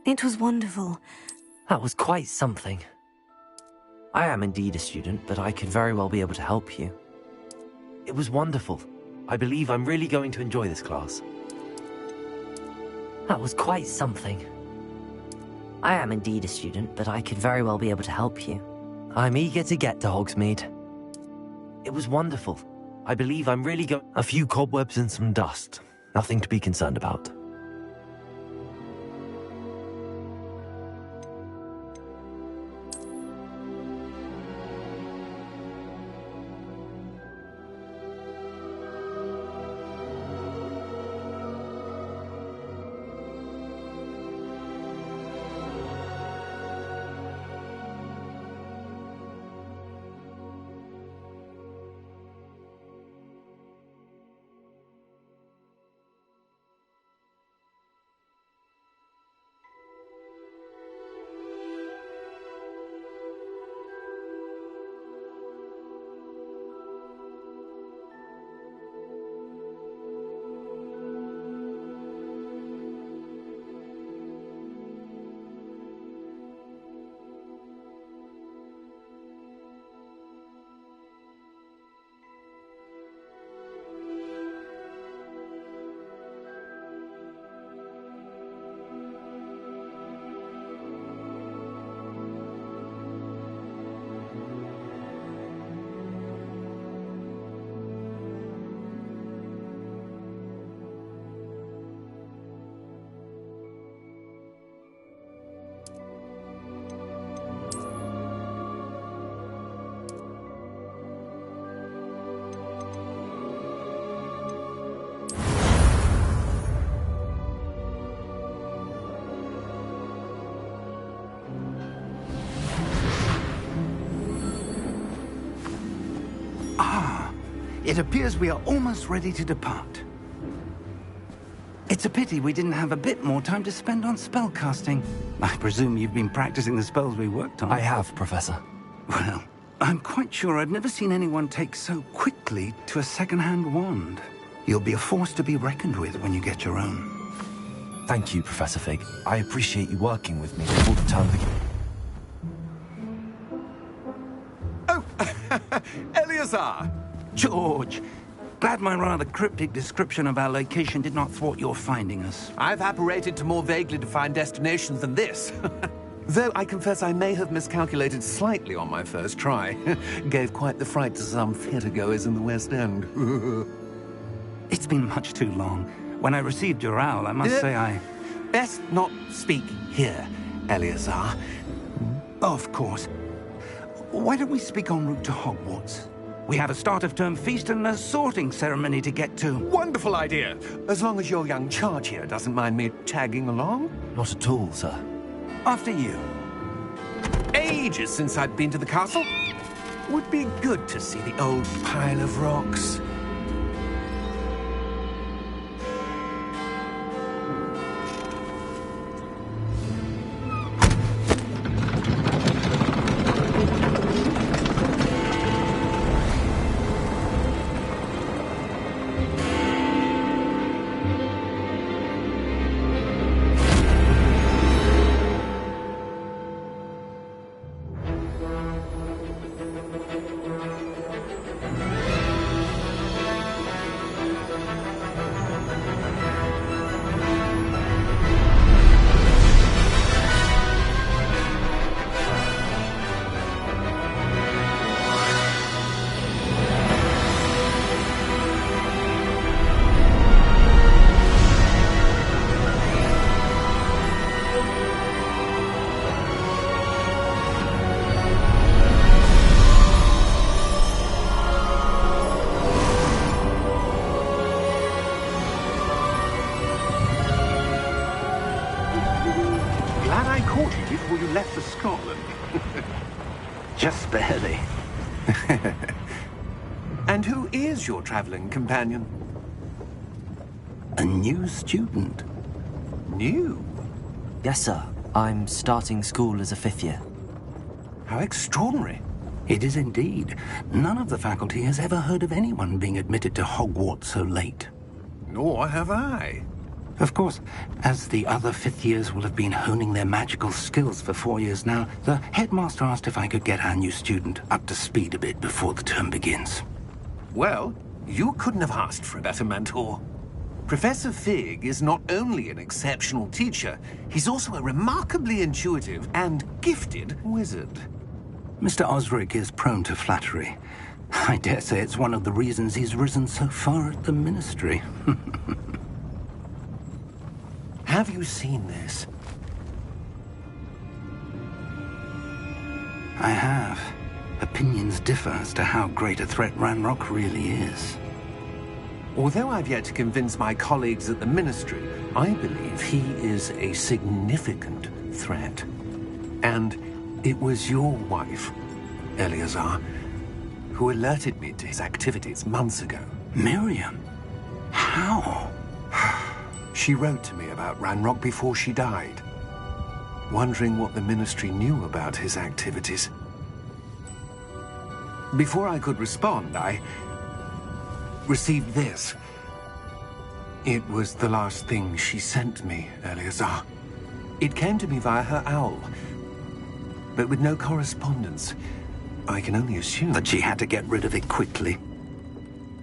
It was wonderful. That was quite something. I am indeed a student, but I could very well be able to help you. It was wonderful. I believe I'm really going to enjoy this class. That was quite something. I am indeed a student, but I could very well be able to help you. I'm eager to get to Hogsmeade. It was wonderful. I believe I'm really going... A few cobwebs and some dust. Nothing to be concerned about. It appears we are almost ready to depart. It's a pity we didn't have a bit more time to spend on spellcasting. I presume you've been practicing the spells we worked on. I have, Professor. Well, I'm quite sure I've never seen anyone take so quickly to a second-hand wand. You'll be a force to be reckoned with when you get your own. Thank you, Professor Fig. I appreciate you working with me before the term begins. Oh, Eleazar! George, glad my rather cryptic description of our location did not thwart your finding us. I've apparated to more vaguely defined destinations than this. Though I confess I may have miscalculated slightly on my first try. Gave quite the fright to some theatre-goers in the West End. It's been much too long. When I received your owl, I must say I... Best not speak here, Eleazar. Of course. Why don't we speak en route to Hogwarts? We have a start-of-term feast and a sorting ceremony to get to. Wonderful idea! As long as your young charge here doesn't mind me tagging along. Not at all, sir. After you. Ages since I'd been to the castle. Would be good to see the old pile of rocks. Before you left for Scotland. Just barely. And who is your traveling companion? A new student. New? Yes, sir. I'm starting school as a 5th year. How extraordinary. It is indeed. None of the faculty has ever heard of anyone being admitted to Hogwarts so late. Nor have I. Of course, as the other fifth years will have been honing their magical skills for 4 years now, the headmaster asked if I could get our new student up to speed a bit before the term begins. Well, you couldn't have asked for a better mentor. Professor Fig is not only an exceptional teacher, he's also a remarkably intuitive and gifted wizard. Mr. Osric is prone to flattery. I dare say it's one of the reasons he's risen so far at the Ministry. Have you seen this? I have. Opinions differ as to how great a threat Ranrock really is. Although I've yet to convince my colleagues at the Ministry, I believe he is a significant threat. And it was your wife, Eleazar, who alerted me to his activities months ago. Miriam? How? She wrote to me about Ranrock before she died, wondering what the Ministry knew about his activities. Before I could respond, I received this. It was the last thing she sent me, Eleazar. It came to me via her owl, but with no correspondence. I can only assume That she had to get rid of it quickly,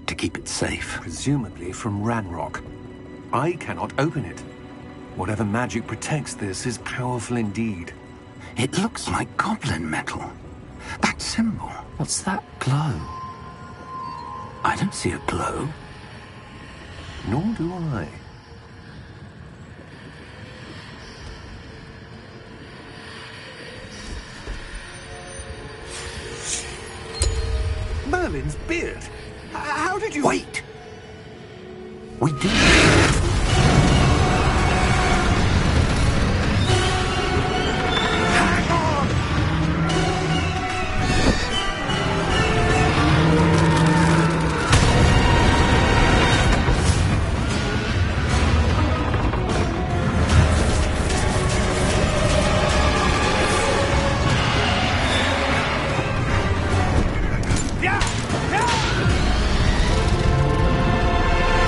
to keep it safe. presumably from Ranrock. I cannot open it. Whatever magic protects this is powerful indeed. It looks like goblin metal. That symbol. What's that glow? I don't see a glow. Nor do I. Merlin's beard. How did you... Wait! We did. Hang on! Yeah!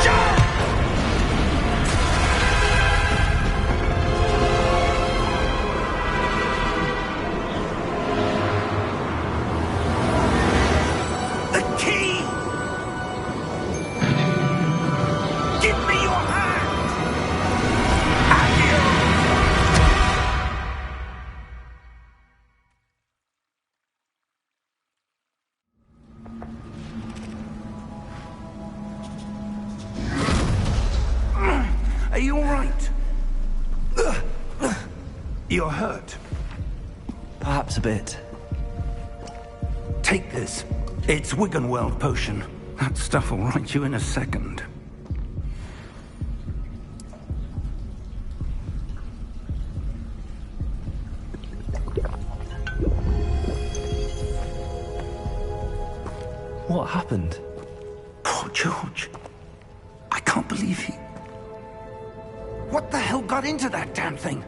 Yeah! The key! Give me your hand! Are you all right? You're hurt. Perhaps a bit. Take this. It's Wiggenweld potion. That stuff will right you in a second. What happened? Poor George. I can't believe he... What the hell got into that damn thing?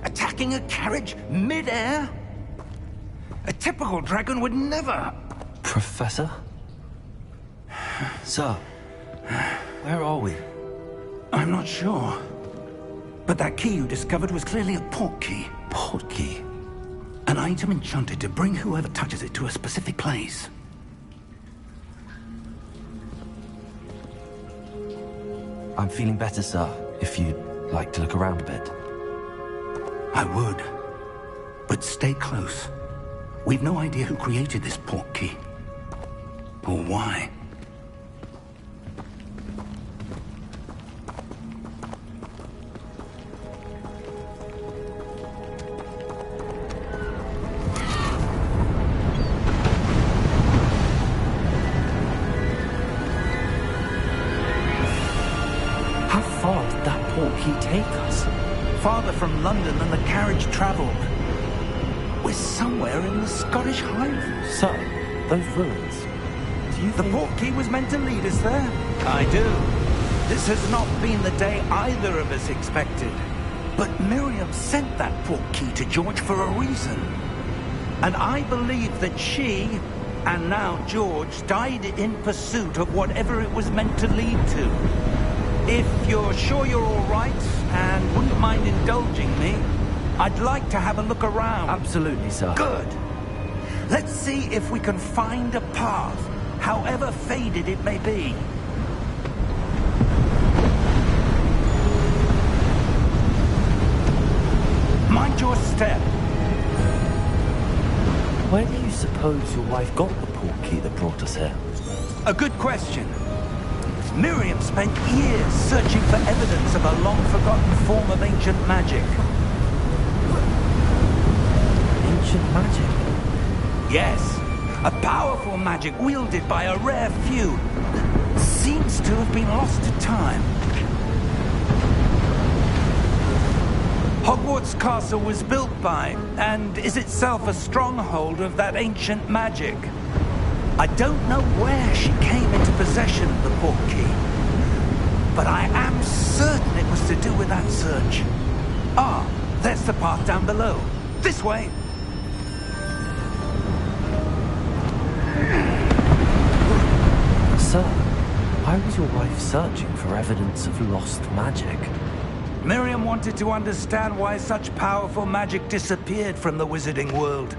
Attacking a carriage mid-air? A typical dragon would never... Professor? Sir, where are we? I'm not sure. But that key you discovered was clearly a port key. Port key? An item enchanted to bring whoever touches it to a specific place. I'm feeling better, sir, if you'd like to look around a bit. I would. But stay close. We've no idea who created this port key. Or why. How far did that port key take us? Farther from London than the carriage traveled. We're somewhere in the Scottish Highlands. Sir, those ruins. Do you The think... port key was meant to lead us there. I do. This has not been the day either of us expected. But Miriam sent that port key to George for a reason. And I believe that she, and now George, died in pursuit of whatever it was meant to lead to. If you're sure you're all right and wouldn't mind indulging me, I'd like to have a look around. Absolutely, sir. Good. Let's see if we can find a path, however faded it may be. Mind your step. Where do you suppose your wife got the portkey that brought us here? A good question. Miriam spent years searching for evidence of a long-forgotten form of ancient magic. Ancient magic? Yes, a powerful magic wielded by a rare few that seems to have been lost to time. Hogwarts Castle was built by, and is itself a stronghold of that ancient magic. I don't know where she came into possession of the portkey, but I am certain it was to do with that search. Ah, there's the path down below. This way. Sir, why was your wife searching for evidence of lost magic? Miriam wanted to understand why such powerful magic disappeared from the wizarding world.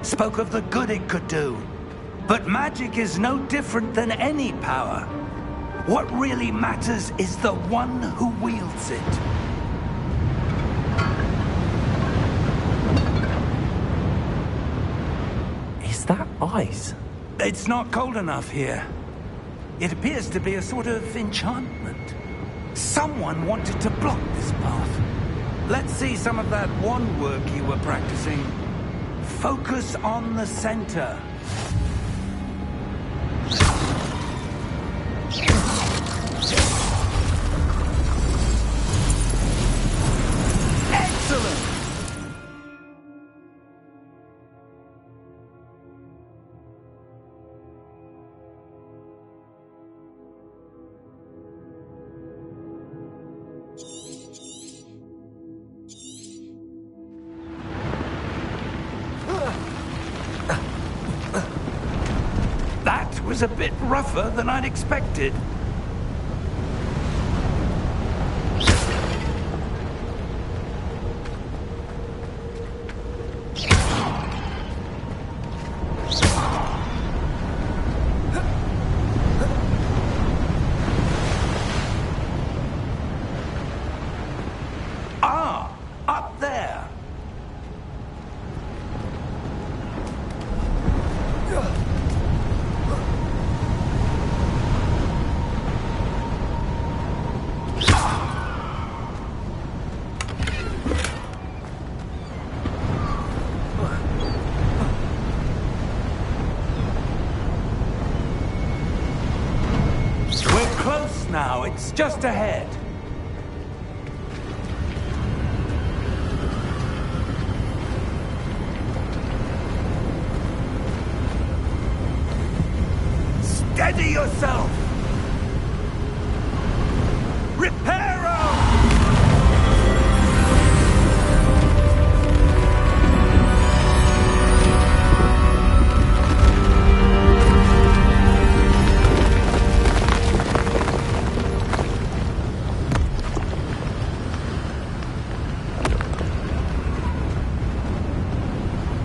Spoke of the good it could do. But magic is no different than any power. What really matters is the one who wields it. Is that ice? It's not cold enough here. It appears to be a sort of enchantment. Someone wanted to block this path. Let's see some of that wand work you were practicing. Focus on the center. Excellent! That was a bit rougher than I'd expected. Ah, up there. We're close now. It's just ahead. Steady yourself! Reparo!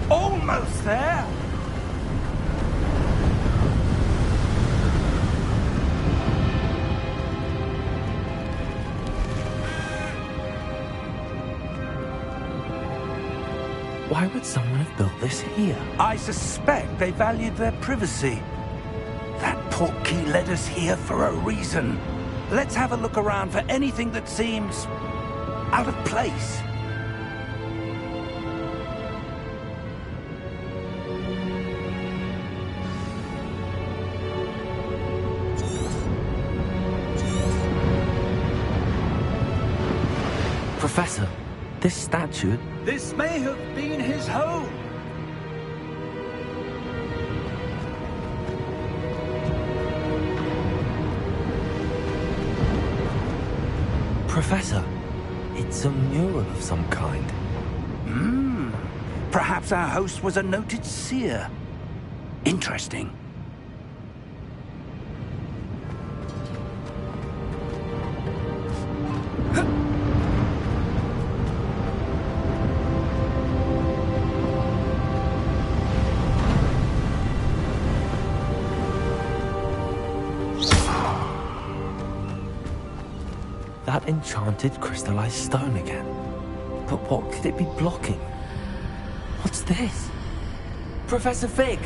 Almost there! Why would someone have built this here? I suspect they valued their privacy. That portkey led us here for a reason. Let's have a look around for anything that seems out of place. Professor, this statue... This may have been his home. Professor, it's a mural of some kind. Perhaps our host was a noted seer. Interesting. That enchanted crystallized stone again. But what could it be blocking? What's this? Professor Fig!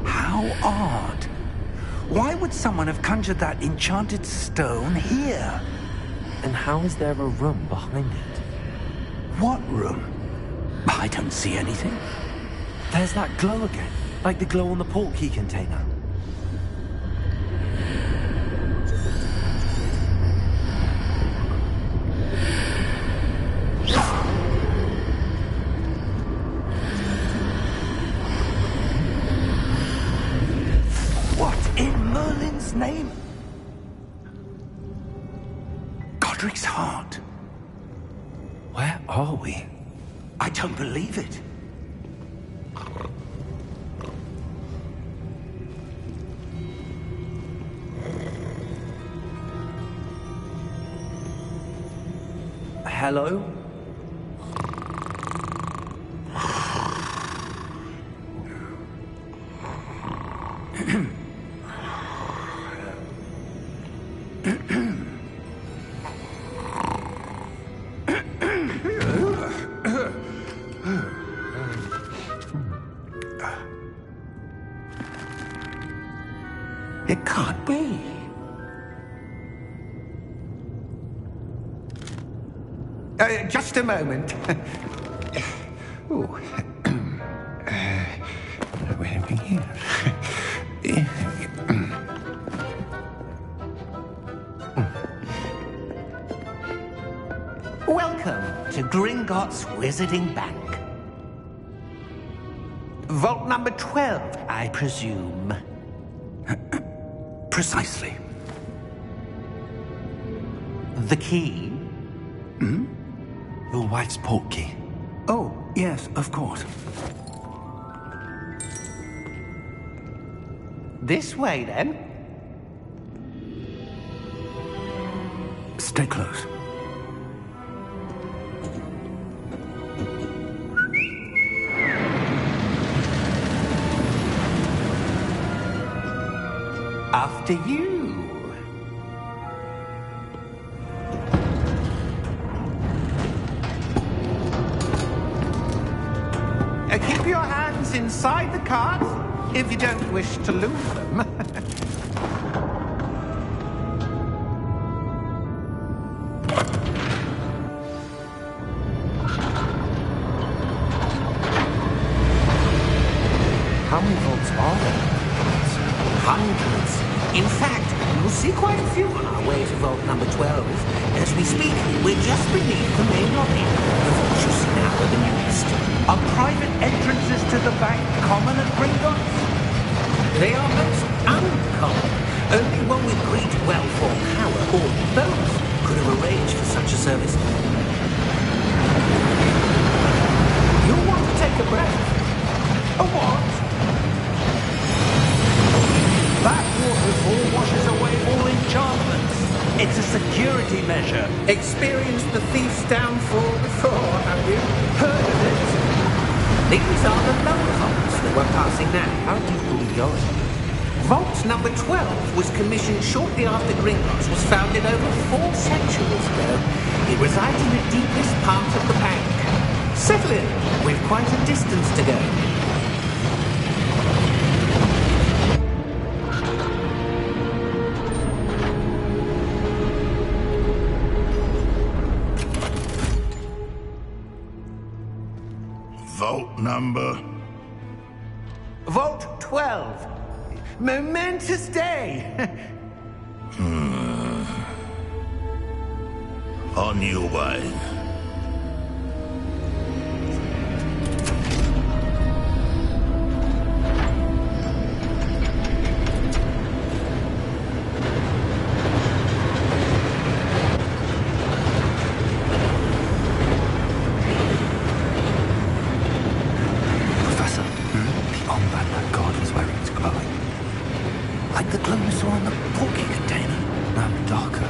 How odd. Why would someone have conjured that enchanted stone here? And how is there a room behind it? What room? I don't see anything. There's that glow again, like the glow on the portkey container. What in Merlin's name? Godric's heart. Where are we? I don't believe it. Hello? It can't be. Just a moment. Ooh. Where are we here? Welcome to Gringotts Wizarding Bank. Vault number 12, I presume. Precisely. The key? Your wife's portkey. Oh, yes, of course. This way, then. Stay close. After you. Keep your hands inside the cart if you don't wish to lose them. How many vaults are there? Hundreds. In fact, you'll see quite a few on our way to vault number 12. As we speak, we're just beneath the main lobby. The vaults you see now are the newest. Are private entrances to the bank common at Gringotts? They are most uncommon. Only one with great wealth or power, or both, could have arranged for such a service. You'll want to take a breath. A what? That waterfall washes away all enchantments. It's a security measure. Experienced the thief's downfall before, have you? Heard of it? These are the lower vaults that we're passing now. How deep are we going? Vault number 12 was commissioned shortly after Gringotts was founded over 4 centuries ago. It resides in the deepest part of the bank. Settle in. We've quite a distance to go. Vault number? Vault 12. Momentous day. On your way. Like the glow you saw on the portkey container. No, darker.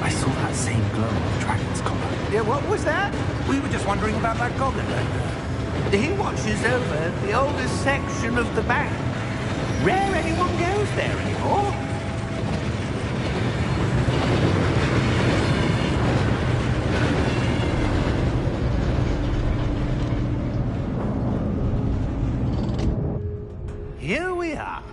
I saw that same glow on the dragon's collar. Yeah, what was that? We were just wondering about that goblin right there. He watches over the oldest section of the bank. Rare anyone goes there anymore. Here we are.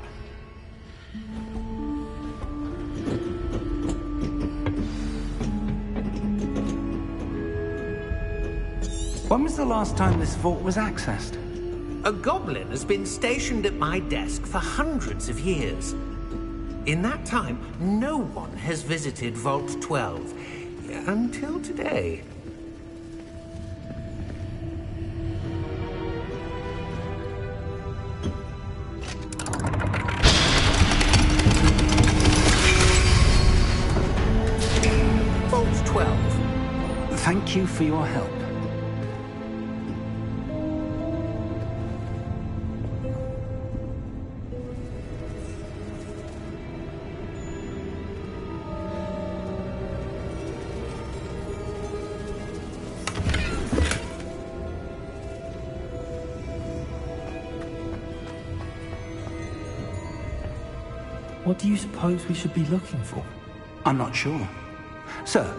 When was the last time this vault was accessed? A goblin has been stationed at my desk for hundreds of years. In that time, no one has visited Vault 12. Until today. Vault 12. Thank you for your help. What do you suppose we should be looking for? I'm not sure. Sir,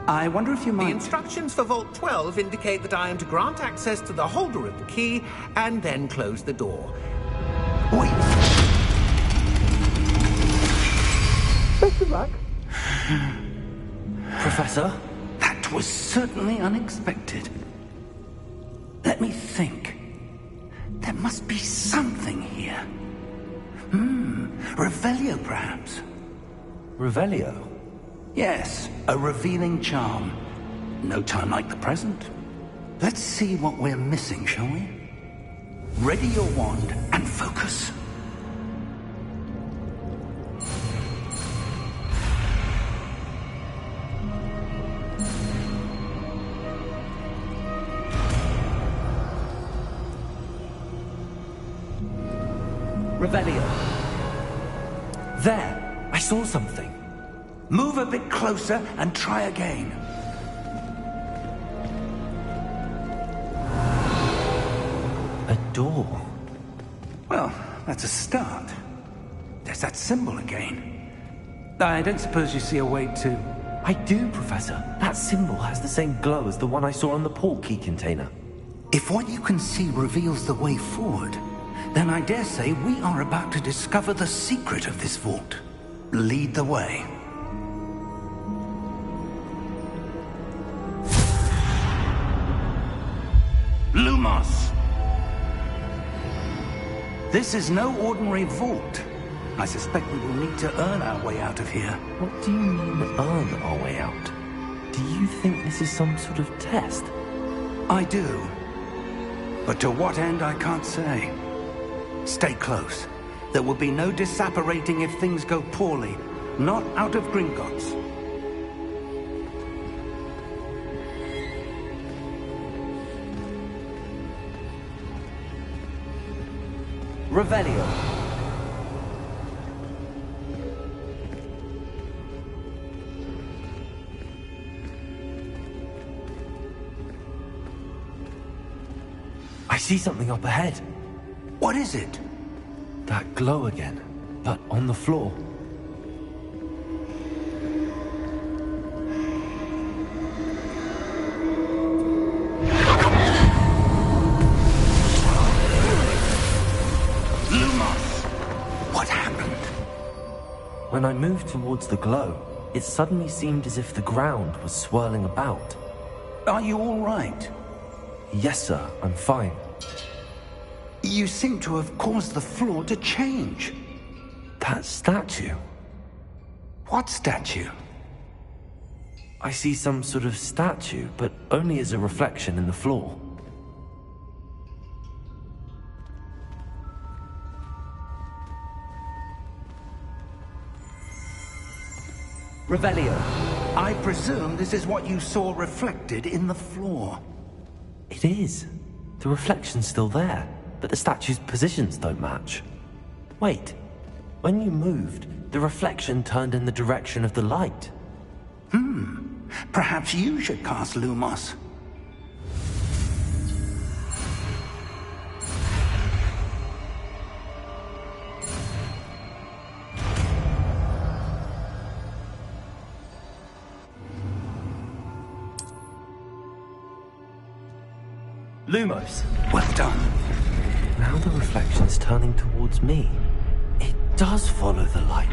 I wonder if you might... The instructions for Vault 12 indicate that I am to grant access to the holder of the key and then close the door. Wait! Best of luck. Professor? That was certainly unexpected. Let me think. There must be something here. Revelio, perhaps? Revelio? Yes, a revealing charm. No time like the present. Let's see what we're missing, shall we? Ready your wand and focus. Revelio. There! I saw something. Move a bit closer and try again. A door. Well, that's a start. There's that symbol again. I don't suppose you see a way to... I do, Professor. That symbol has the same glow as the one I saw on the port key container. If what you can see reveals the way forward, then I dare say we are about to discover the secret of this vault. Lead the way. Lumos! This is no ordinary vault. I suspect we will need to earn our way out of here. What do you mean, earn our way out? Do you think this is some sort of test? I do. But to what end, I can't say. Stay close. There will be no disapparating if things go poorly. Not out of Gringotts. Revelio. I see something up ahead. What is it? That glow again, but on the floor. Lumos! What happened? When I moved towards the glow, it suddenly seemed as if the ground was swirling about. Are you all right? Yes, sir, I'm fine. You seem to have caused the floor to change. That statue. What statue? I see some sort of statue, but only as a reflection in the floor. Revelio. I presume this is what you saw reflected in the floor. It is. The reflection's still there, but the statue's positions don't match. Wait. When you moved, the reflection turned in the direction of the light. Perhaps you should cast Lumos. Lumos. Well done. Now the reflection's turning towards me. It does follow the light.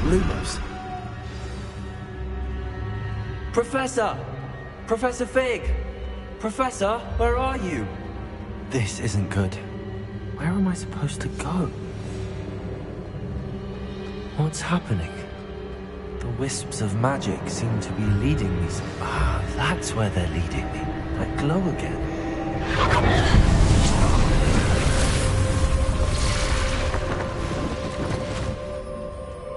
Lumos. Professor! Professor Fig! Professor, where are you? This isn't good. Where am I supposed to go? What's happening? The wisps of magic seem to be leading me. Ah, that's where they're leading me. That glow again.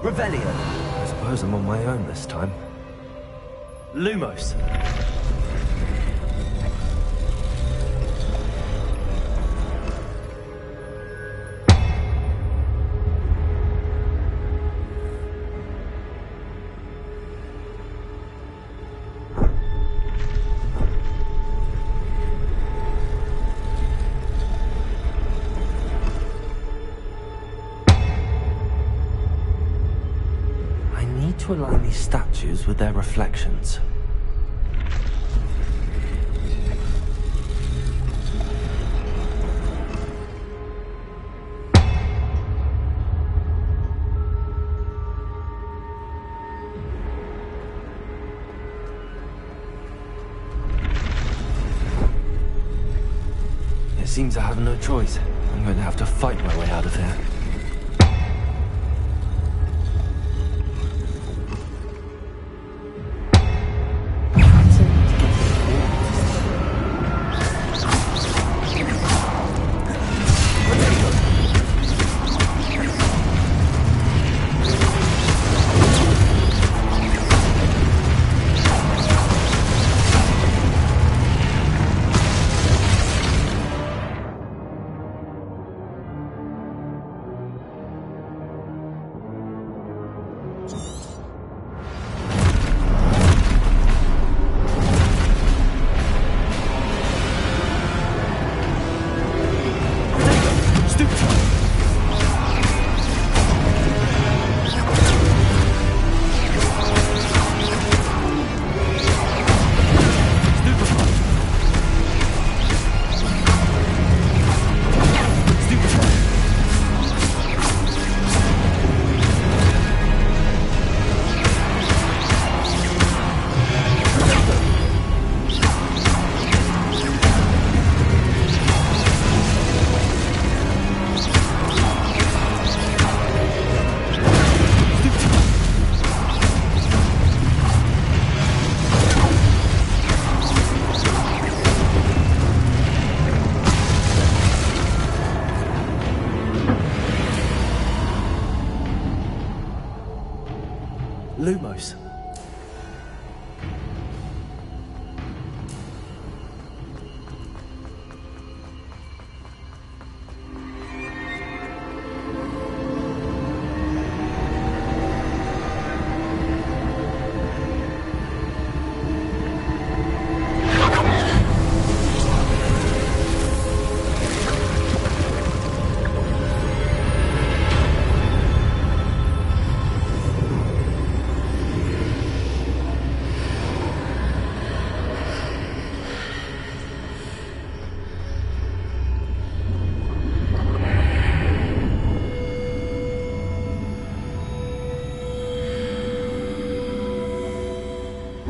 Revelio. I suppose I'm on my own this time. Lumos. To align these statues with their reflections. It seems I have no choice. I'm going to have to fight my way out of here. Lumos.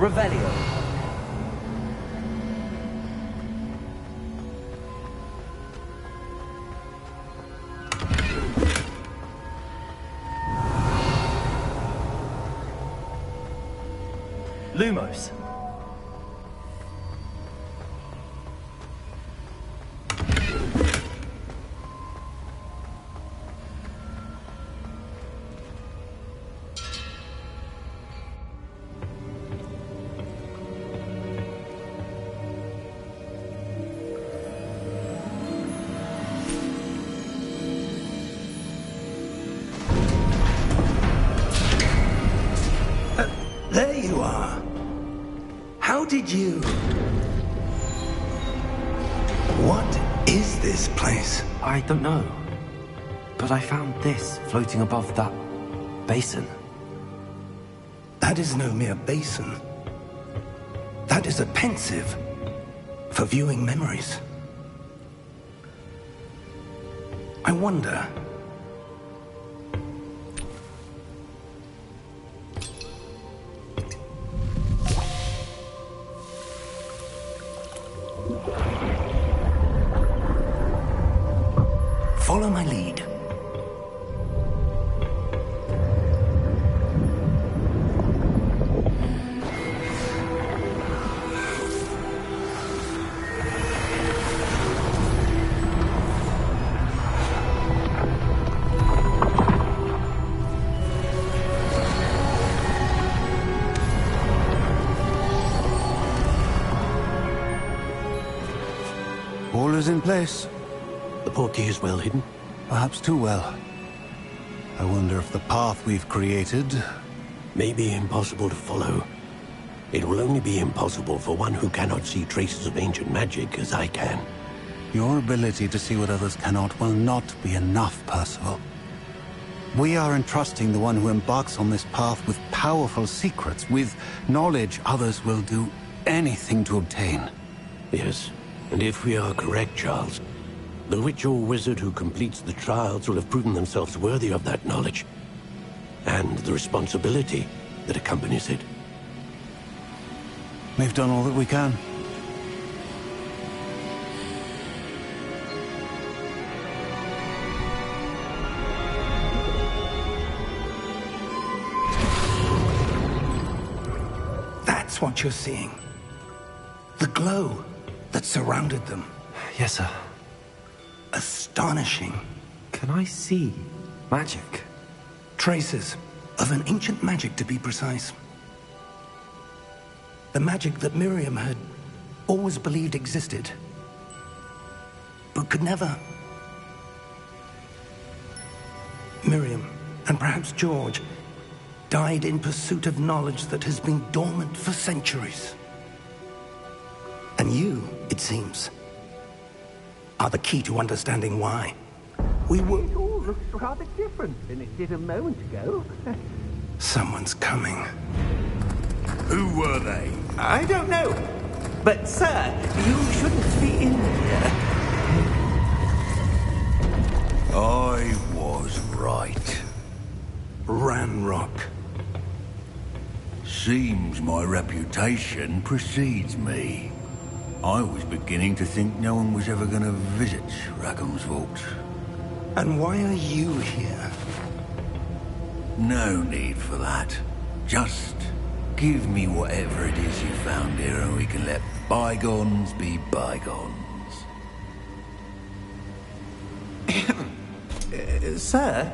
Revelio. Lumos. There you are. How did you... What is this place? I don't know. But I found this floating above that basin. That is no mere basin. That is a pensive for viewing memories. I wonder... Follow my lead. All is in place. The portkey is well hidden. Perhaps too well. I wonder if the path we've created... May be impossible to follow. It will only be impossible for one who cannot see traces of ancient magic as I can. Your ability to see what others cannot will not be enough, Percival. We are entrusting the one who embarks on this path with powerful secrets, with knowledge others will do anything to obtain. Yes, and if we are correct, Charles, the witch or wizard who completes the trials will have proven themselves worthy of that knowledge, and the responsibility that accompanies it. We've done all that we can. That's what you're seeing. The glow that surrounded them. Yes, sir. Astonishing. Can I see magic? Traces of an ancient magic, to be precise. The magic that Miriam had always believed existed, but could never. Miriam, and perhaps George, died in pursuit of knowledge that has been dormant for centuries. And you, it seems, are the key to understanding why. We were... It all looks rather different than it did a moment ago. Someone's coming. Who were they? I don't know. But, sir, you shouldn't be in here. I was right. Ranrock. Seems my reputation precedes me. I was beginning to think no one was ever going to visit Rackham's vault. And why are you here? No need for that. Just give me whatever it is you found here and we can let bygones be bygones. Sir,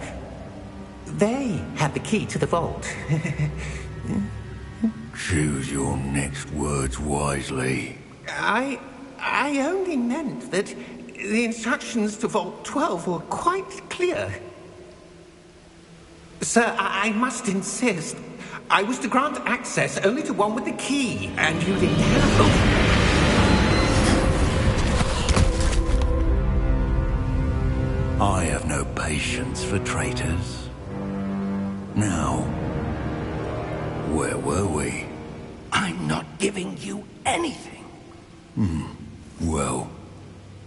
they have the key to the vault. Choose your next words wisely. I only meant that the instructions to Vault 12 were quite clear. Sir, I must insist. I was to grant access only to one with the key, and you didn't have. I have no patience for traitors. Now, where were we? I'm not giving you anything. Well,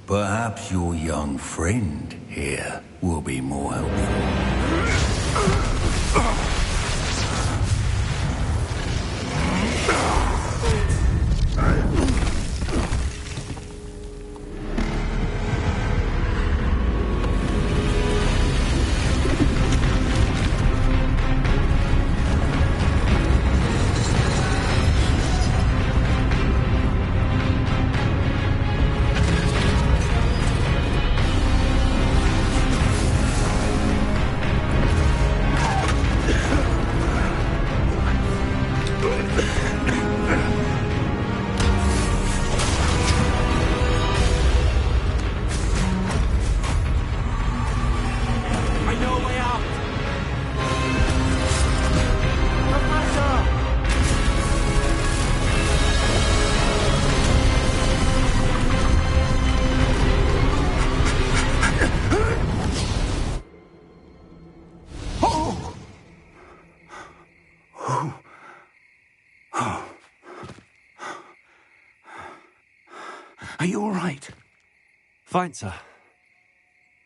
perhaps your young friend here will be more helpful. Are you all right? Fine, sir.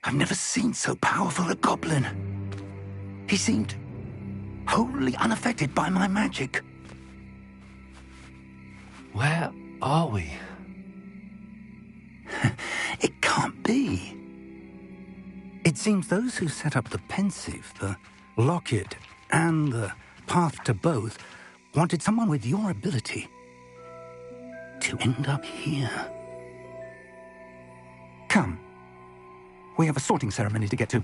I've never seen so powerful a goblin. He seemed wholly unaffected by my magic. Where are we? It can't be. It seems those who set up the pensive, the locket, and the path to both wanted someone with your ability to end up here. Come. We have a sorting ceremony to get to.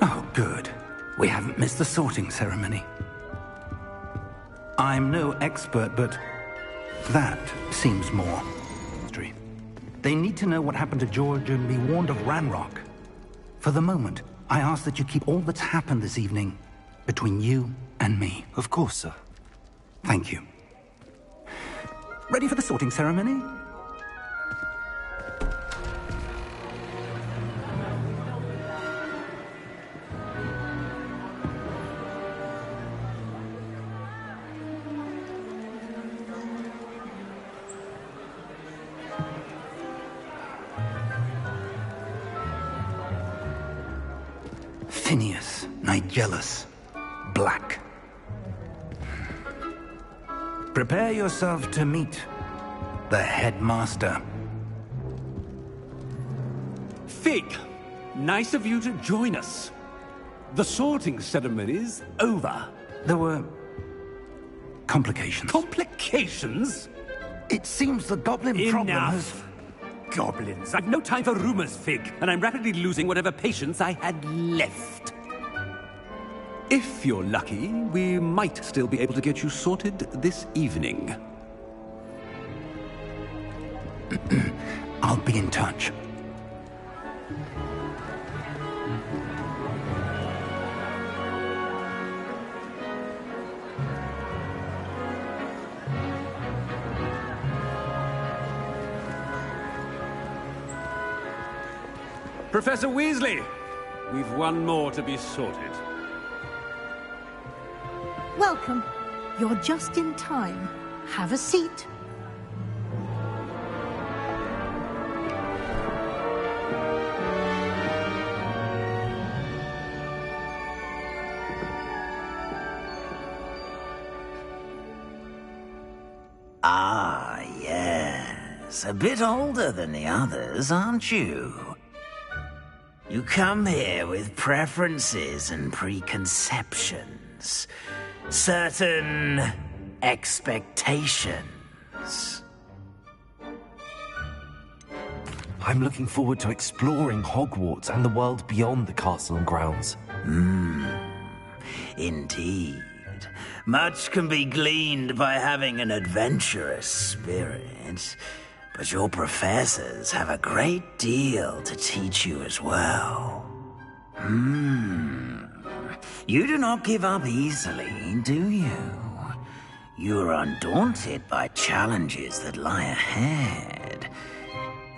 Oh, good. We haven't missed the sorting ceremony. I'm no expert, but that seems more mystery. They need to know what happened to George and be warned of Ranrock. For the moment, I ask that you keep all that's happened this evening between you and me. Of course, sir. Thank you. Ready for the sorting ceremony? Phineas, Nigellus, Black. Prepare yourself to meet the headmaster. Fig, nice of you to join us. The sorting ceremony's over. There were complications. Complications? It seems the goblin problem has... Enough! Goblins. I've no time for rumors, Fig, and I'm rapidly losing whatever patience I had left. If you're lucky, we might still be able to get you sorted this evening. I'll be in touch. Professor Weasley, we've one more to be sorted. Welcome. You're just in time. Have a seat. Ah, yes. A bit older than the others, aren't you? You come here with preferences and preconceptions. Certain expectations. I'm looking forward to exploring Hogwarts and the world beyond the castle and grounds. Indeed. Much can be gleaned by having an adventurous spirit, but your professors have a great deal to teach you as well. You do not give up easily, do you? You are undaunted by challenges that lie ahead.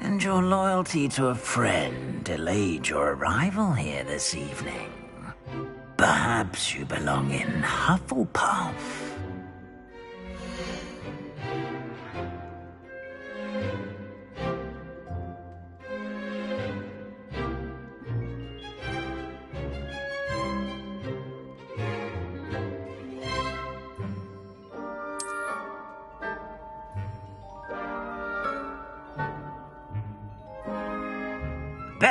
And your loyalty to a friend delayed your arrival here this evening. Perhaps you belong in Hufflepuff.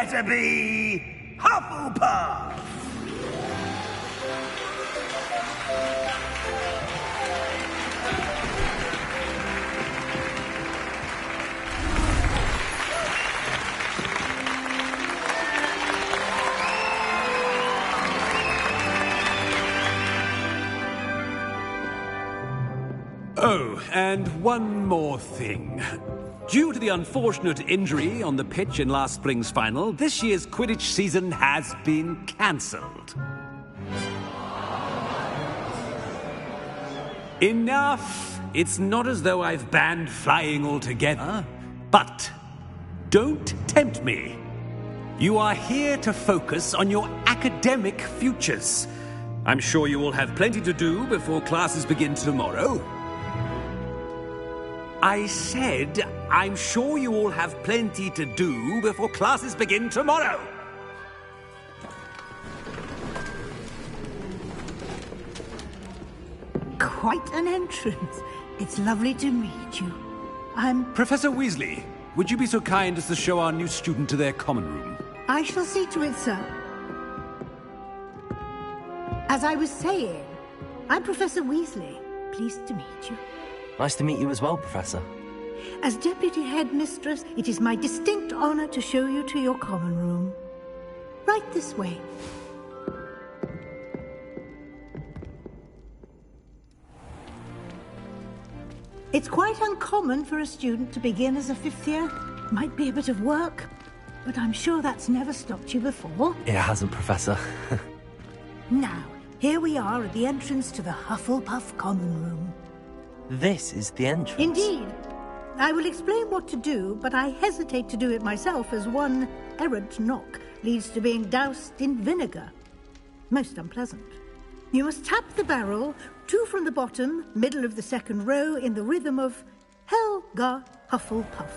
better be Hufflepuff! Oh, and one more thing. Due to the unfortunate injury on the pitch in last spring's final, this year's Quidditch season has been cancelled. Enough! It's not as though I've banned flying altogether, but don't tempt me. You are here to focus on your academic futures. I'm sure you will have plenty to do before classes begin tomorrow. I said, I'm sure you all have plenty to do before classes begin tomorrow. Quite an entrance. It's lovely to meet you. I'm... Professor Weasley, would you be so kind as to show our new student to their common room? I shall see to it, sir. As I was saying, I'm Professor Weasley. Pleased to meet you. Nice to meet you as well, Professor. As Deputy Headmistress, it is my distinct honor to show you to your common room. Right this way. It's quite uncommon for a student to begin as a fifth year. Might be a bit of work, but I'm sure that's never stopped you before. It hasn't, Professor. Now, here we are at the entrance to the Hufflepuff common room. This is the entrance? Indeed. I will explain what to do, but I hesitate to do it myself as one errant knock leads to being doused in vinegar. Most unpleasant. You must tap the barrel, 2 from the bottom, middle of the second row, in the rhythm of Helga Hufflepuff.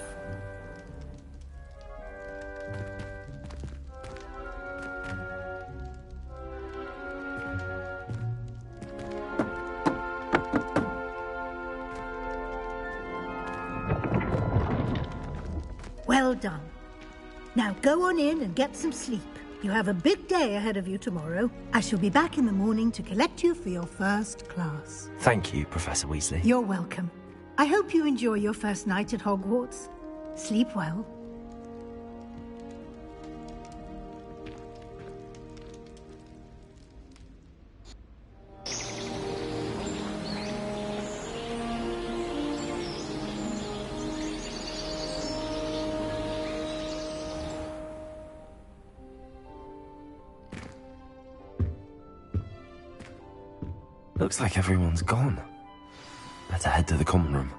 Well done. Now go on in and get some sleep. You have a big day ahead of you tomorrow. I shall be back in the morning to collect you for your first class. Thank you, Professor Weasley. You're welcome. I hope you enjoy your first night at Hogwarts. Sleep well. Looks like everyone's gone. Better head to the common room.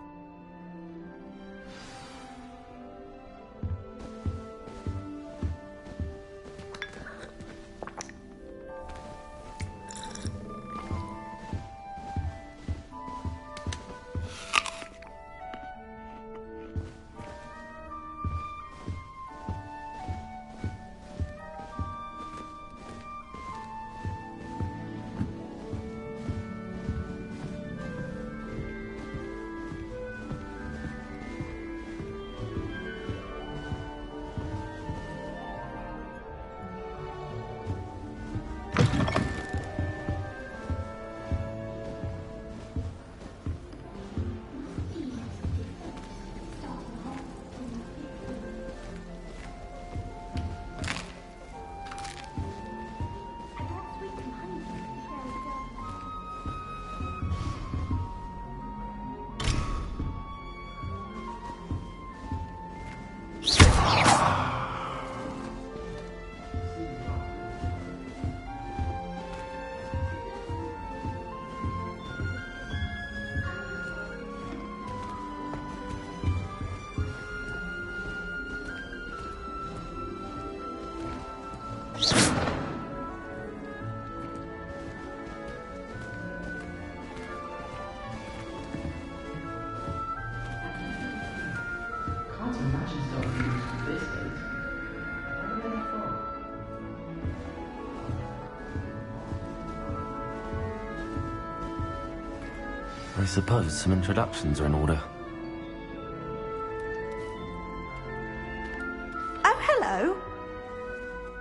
I suppose some introductions are in order. Oh, hello.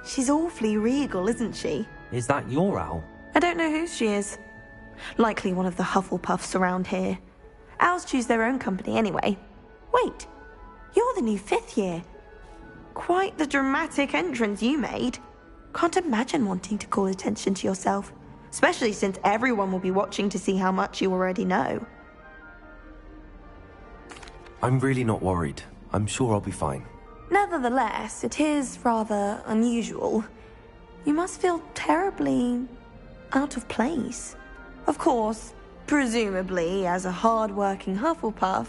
She's awfully regal, isn't she? Is that your owl? I don't know whose she is. Likely one of the Hufflepuffs around here. Owls choose their own company anyway. Wait, you're the new 5th year. Quite the dramatic entrance you made. Can't imagine wanting to call attention to yourself, especially since everyone will be watching to see how much you already know. I'm really not worried. I'm sure I'll be fine. Nevertheless, it is rather unusual. You must feel terribly out of place. Of course, presumably, as a hard-working Hufflepuff,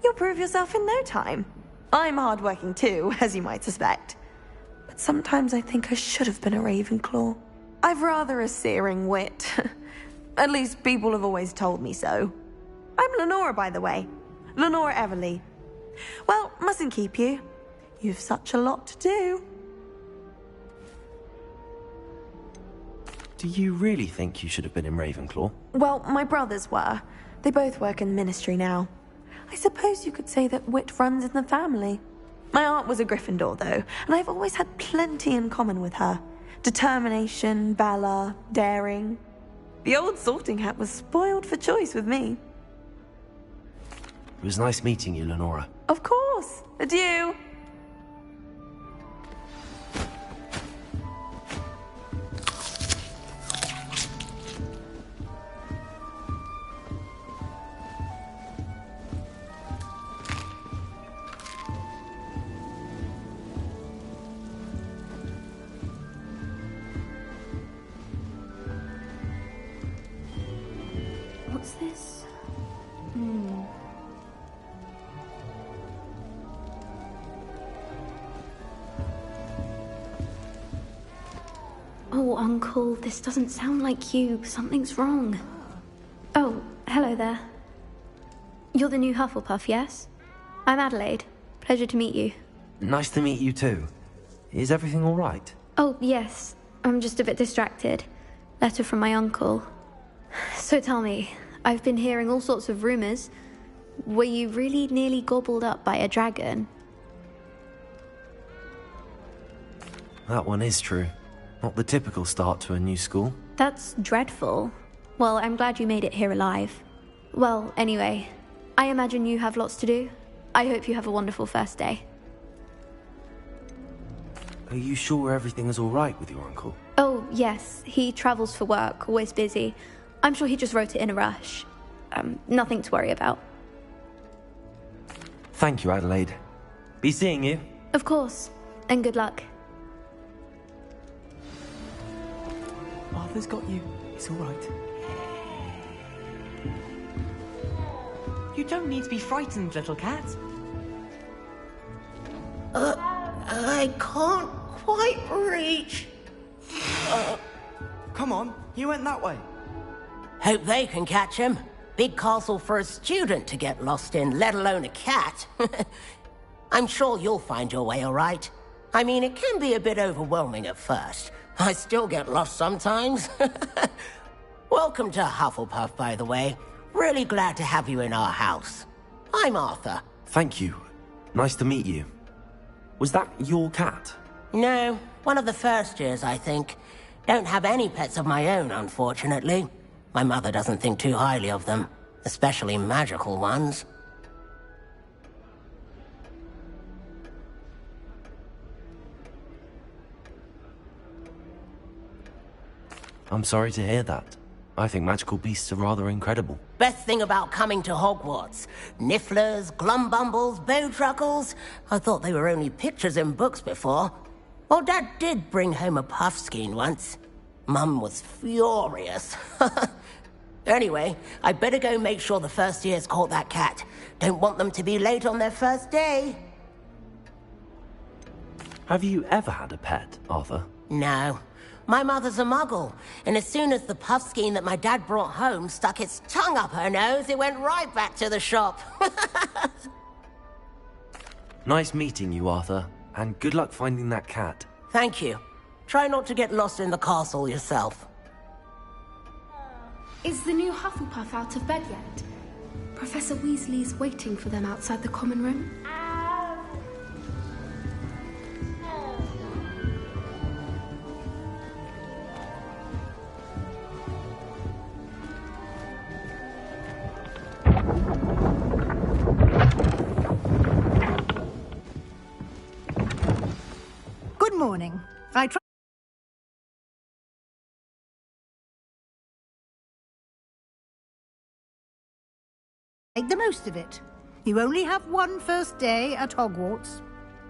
you'll prove yourself in no time. I'm hard-working too, as you might suspect. But sometimes I think I should have been a Ravenclaw. I've rather a searing wit. At least people have always told me so. I'm Lenora, by the way. Lenora Everly. Well, mustn't keep you. You've such a lot to do. Do you really think you should have been in Ravenclaw? Well, my brothers were. They both work in the ministry now. I suppose you could say that wit runs in the family. My aunt was a Gryffindor, though, and I've always had plenty in common with her. Determination, valor, daring. The old sorting hat was spoiled for choice with me. It was nice meeting you, Lenora. Of course. Adieu. What's this? Oh, Uncle, this doesn't sound like you. Something's wrong. Oh, hello there. You're the new Hufflepuff, yes? I'm Adelaide. Pleasure to meet you. Nice to meet you too. Is everything all right? Oh, yes. I'm just a bit distracted. Letter from my uncle. So tell me, I've been hearing all sorts of rumors. Were you really nearly gobbled up by a dragon? That one is true. Not the typical start to a new school. That's dreadful. Well, I'm glad you made it here alive. Well, anyway, I imagine you have lots to do. I hope you have a wonderful first day. Are you sure everything is all right with your uncle? Oh, yes. He travels for work, always busy. I'm sure he just wrote it in a rush. Nothing to worry about. Thank you, Adelaide. Be seeing you. Of course. And good luck. Arthur's got you. It's all right. You don't need to be frightened, little cat. I can't quite reach. Come on, you went that way. Hope they can catch him. Big castle for a student to get lost in, let alone a cat. I'm sure you'll find your way all right. I mean, it can be a bit overwhelming at first. I still get lost sometimes. Welcome to Hufflepuff, by the way. Really glad to have you in our house. I'm Arthur. Thank you. Nice to meet you. Was that your cat? No, one of the first years, I think. Don't have any pets of my own, unfortunately. My mother doesn't think too highly of them, especially magical ones. I'm sorry to hear that. I think magical beasts are rather incredible. Best thing about coming to Hogwarts. Nifflers, glumbumbles, bowtruckles. I thought they were only pictures in books before. Well, Dad did bring home a puffskein once. Mum was furious. Anyway, I better go make sure the first years caught that cat. Don't want them to be late on their first day. Have you ever had a pet, Arthur? No. My mother's a muggle, and as soon as the puffskein that my dad brought home stuck its tongue up her nose, it went right back to the shop. Nice meeting you, Arthur, and good luck finding that cat. Thank you. Try not to get lost in the castle yourself. Is the new Hufflepuff out of bed yet? Professor Weasley's waiting for them outside the common room. morning. I try. Make the most of it. You only have one first day at Hogwarts.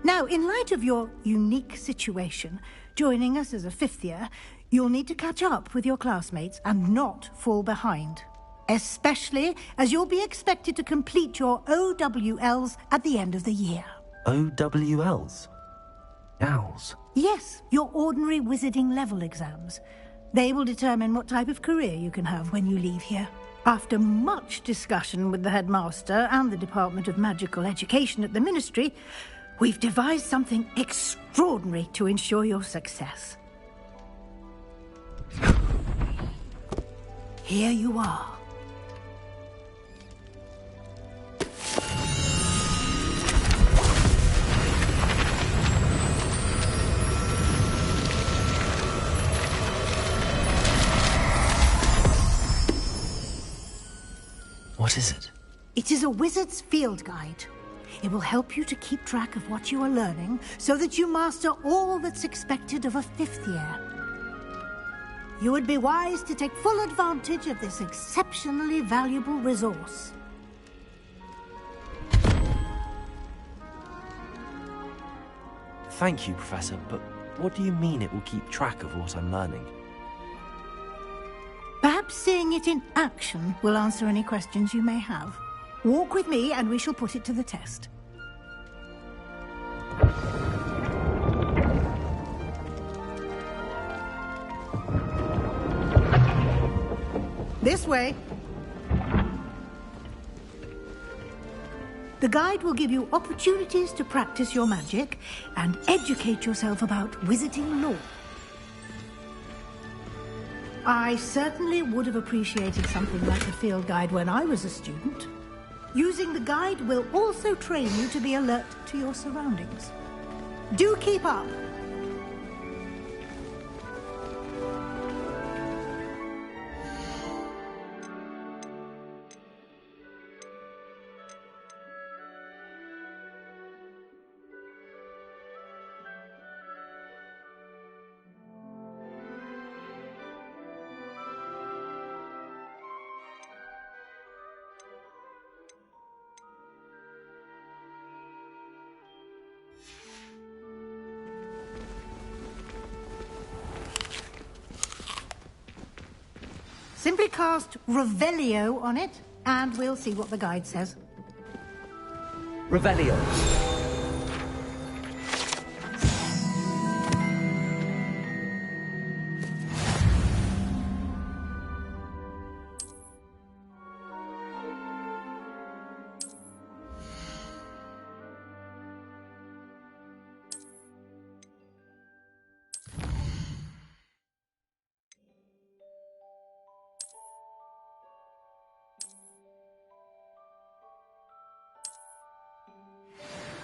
Now, in light of your unique situation, joining us as a fifth year, you'll need to catch up with your classmates and not fall behind. Especially as you'll be expected to complete your OWLs at the end of the year. OWLs? Owls? Yes, your ordinary wizarding level exams. They will determine what type of career you can have when you leave here. After much discussion with the headmaster and the Department of Magical Education at the Ministry, we've devised something extraordinary to ensure your success. Here you are. What is it? It is a wizard's field guide. It will help you to keep track of what you are learning so that you master all that's expected of a fifth year. You would be wise to take full advantage of this exceptionally valuable resource. Thank you, Professor, but what do you mean it will keep track of what I'm learning? Perhaps seeing it in action will answer any questions you may have. Walk with me and we shall put it to the test. This way. The guide will give you opportunities to practice your magic and educate yourself about wizarding lore. I certainly would have appreciated something like a field guide when I was a student. Using the guide will also train you to be alert to your surroundings. Do keep up! Simply cast Revelio on it, and we'll see what the guide says. Revelio.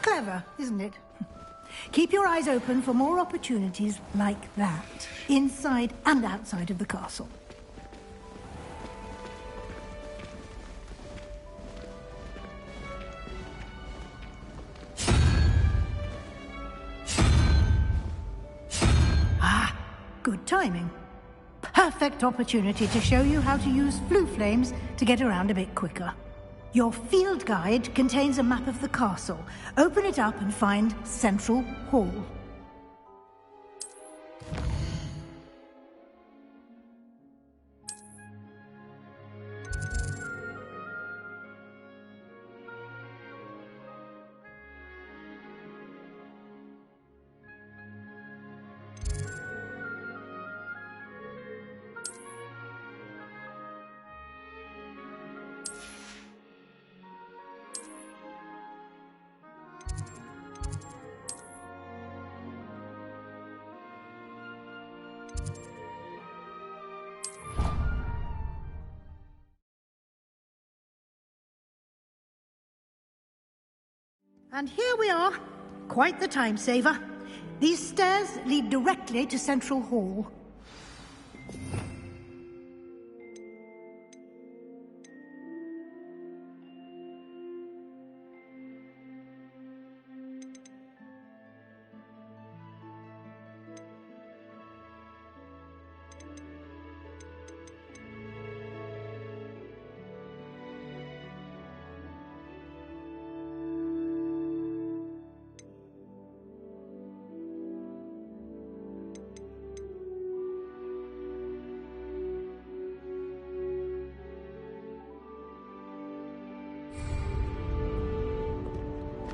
Clever, isn't it? Keep your eyes open for more opportunities like that, inside and outside of the castle. Ah, good timing. Perfect opportunity to show you how to use flue flames to get around a bit quicker. Your field guide contains a map of the castle. Open it up and find Central Hall. And here we are. Quite the time saver. These stairs lead directly to Central Hall.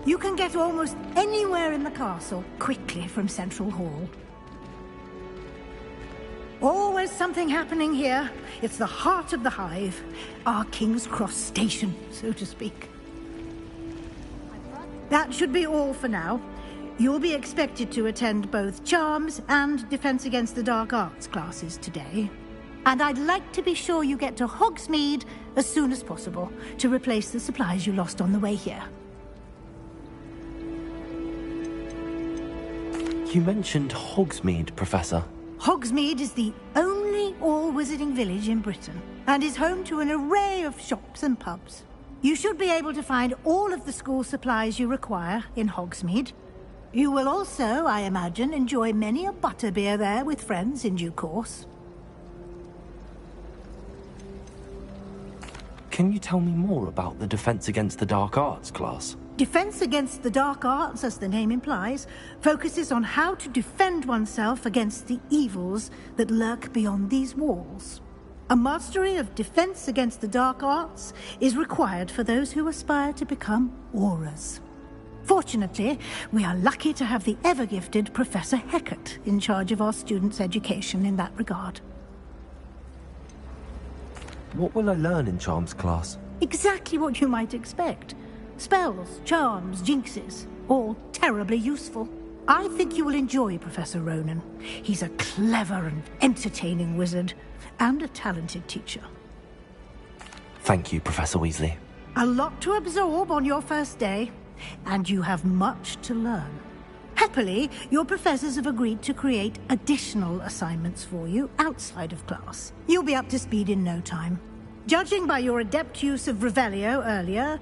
You can get almost anywhere in the castle quickly from Central Hall. Always something happening here. It's the heart of the hive. Our King's Cross station, so to speak. That should be all for now. You'll be expected to attend both Charms and Defense Against the Dark Arts classes today. And I'd like to be sure you get to Hogsmeade as soon as possible to replace the supplies you lost on the way here. You mentioned Hogsmeade, Professor. Hogsmeade is the only all-wizarding village in Britain and is home to an array of shops and pubs. You should be able to find all of the school supplies you require in Hogsmeade. You will also, I imagine, enjoy many a butterbeer there with friends in due course. Can you tell me more about the Defense Against the Dark Arts class? Defense Against the Dark Arts, as the name implies, focuses on how to defend oneself against the evils that lurk beyond these walls. A mastery of Defense Against the Dark Arts is required for those who aspire to become Aurors. Fortunately, we are lucky to have the ever-gifted Professor Hecat in charge of our students' education in that regard. What will I learn in Charms class? Exactly what you might expect. Spells, charms, jinxes, all terribly useful. I think you will enjoy Professor Ronan. He's a clever and entertaining wizard, and a talented teacher. Thank you, Professor Weasley. A lot to absorb on your first day, and you have much to learn. Happily, your professors have agreed to create additional assignments for you outside of class. You'll be up to speed in no time. Judging by your adept use of Revelio earlier,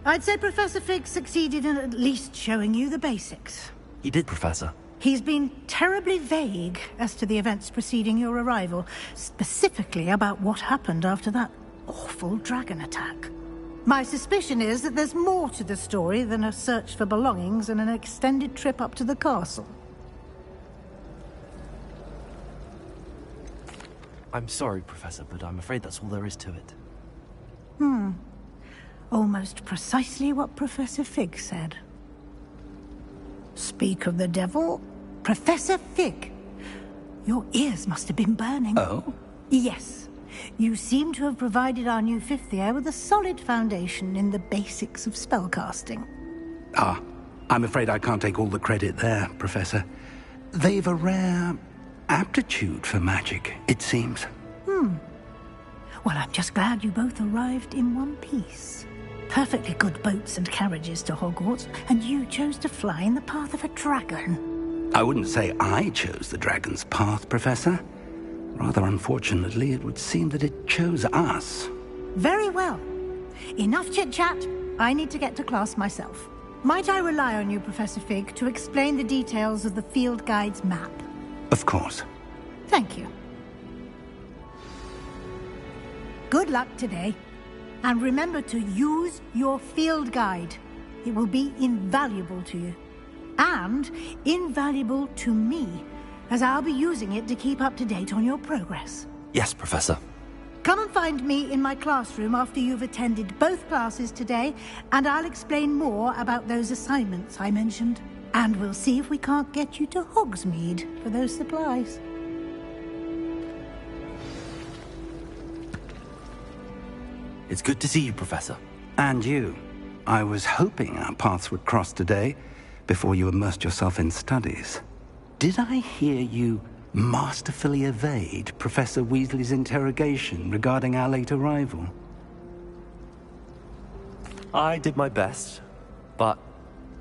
I'd say Professor Fig succeeded in at least showing you the basics. He did, Professor. He's been terribly vague as to the events preceding your arrival, specifically about what happened after that awful dragon attack. My suspicion is that there's more to the story than a search for belongings and an extended trip up to the castle. I'm sorry, Professor, but I'm afraid that's all there is to it. Almost precisely what Professor Fig said. Speak of the devil, Professor Fig. Your ears must have been burning. Oh? Yes. You seem to have provided our new fifth year with a solid foundation in the basics of spellcasting. Ah, I'm afraid I can't take all the credit there, Professor. They've a rare aptitude for magic, it seems. Well, I'm just glad you both arrived in one piece. Perfectly good boats and carriages to Hogwarts, and you chose to fly in the path of a dragon. I wouldn't say I chose the dragon's path, Professor. Rather unfortunately, it would seem that it chose us. Very well. Enough chit-chat. I need to get to class myself. Might I rely on you, Professor Fig, to explain the details of the field guide's map? Of course. Thank you. Good luck today. And remember to use your field guide. It will be invaluable to you. And invaluable to me, as I'll be using it to keep up to date on your progress. Yes, Professor. Come and find me in my classroom after you've attended both classes today, and I'll explain more about those assignments I mentioned. And we'll see if we can't get you to Hogsmeade for those supplies. It's good to see you, Professor. And you. I was hoping our paths would cross today, before you immersed yourself in studies. Did I hear you masterfully evade Professor Weasley's interrogation regarding our late arrival? I did my best, but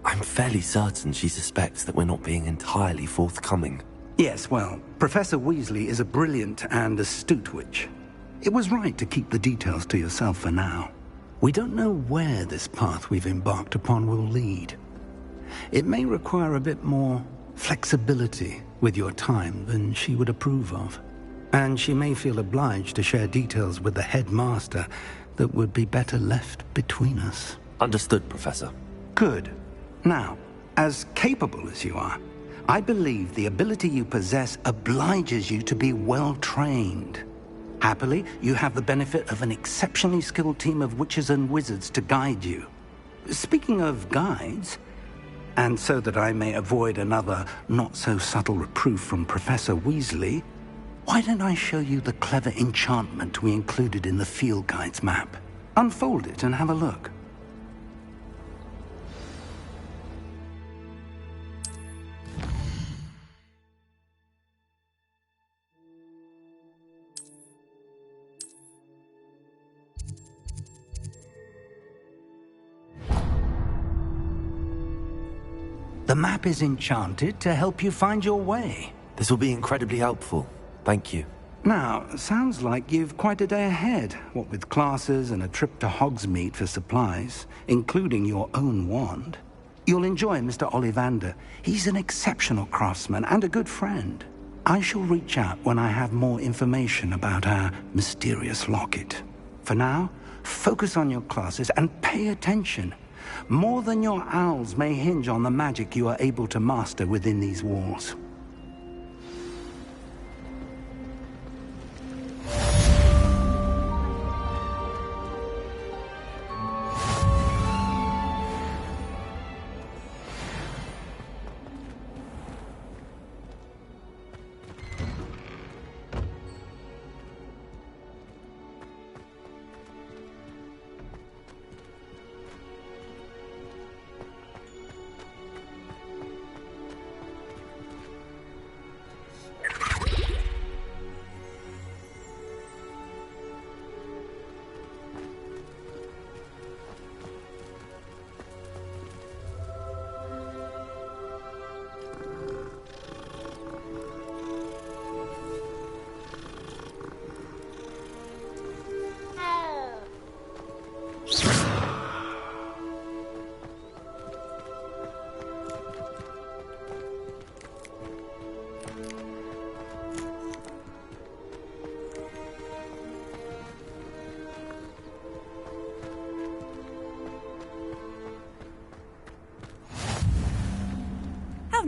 I'm fairly certain she suspects that we're not being entirely forthcoming. Yes, well, Professor Weasley is a brilliant and astute witch. It was right to keep the details to yourself for now. We don't know where this path we've embarked upon will lead. It may require a bit more flexibility with your time than she would approve of. And she may feel obliged to share details with the headmaster that would be better left between us. Understood, Professor. Good. Now, as capable as you are, I believe the ability you possess obliges you to be well-trained. Happily, you have the benefit of an exceptionally skilled team of witches and wizards to guide you. Speaking of guides, And so that I may avoid another not-so-subtle reproof from Professor Weasley, why don't I show you the clever enchantment we included in the field guide's map? Unfold it and have a look. The map is enchanted to help you find your way. This will be incredibly helpful. Thank you. Now, sounds like you've quite a day ahead, what with classes and a trip to Hogsmeade for supplies, including your own wand. You'll enjoy Mr. Ollivander. He's an exceptional craftsman and a good friend. I shall reach out when I have more information about our mysterious locket. For now, focus on your classes and pay attention. More than your owls may hinge on the magic you are able to master within these walls.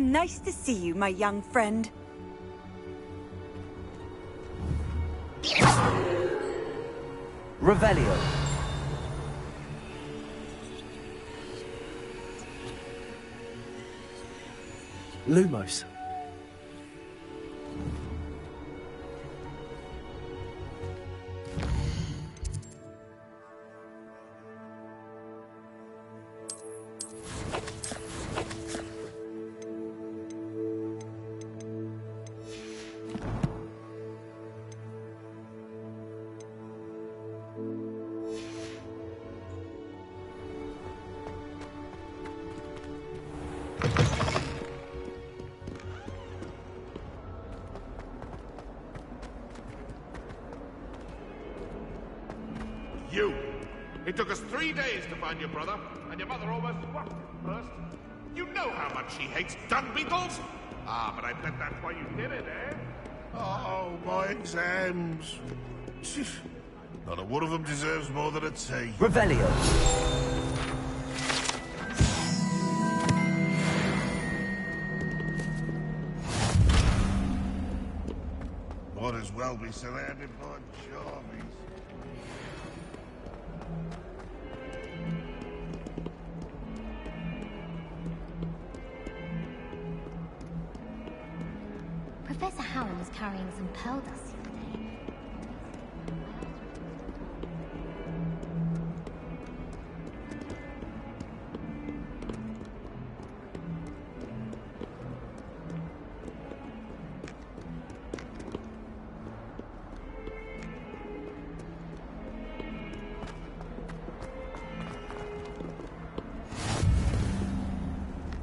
Nice to see you, my young friend. Revelio. Lumos. You! It took us 3 days to find your brother, and your mother almost swapped him first. You know how much she hates dung beetles! Ah, but I bet that's why you did it, eh? Oh, my exams. Not a one of them deserves more than a T. Revelio. Might as well be surrounded by charmies. Professor Howell was carrying some pearl dust the other day.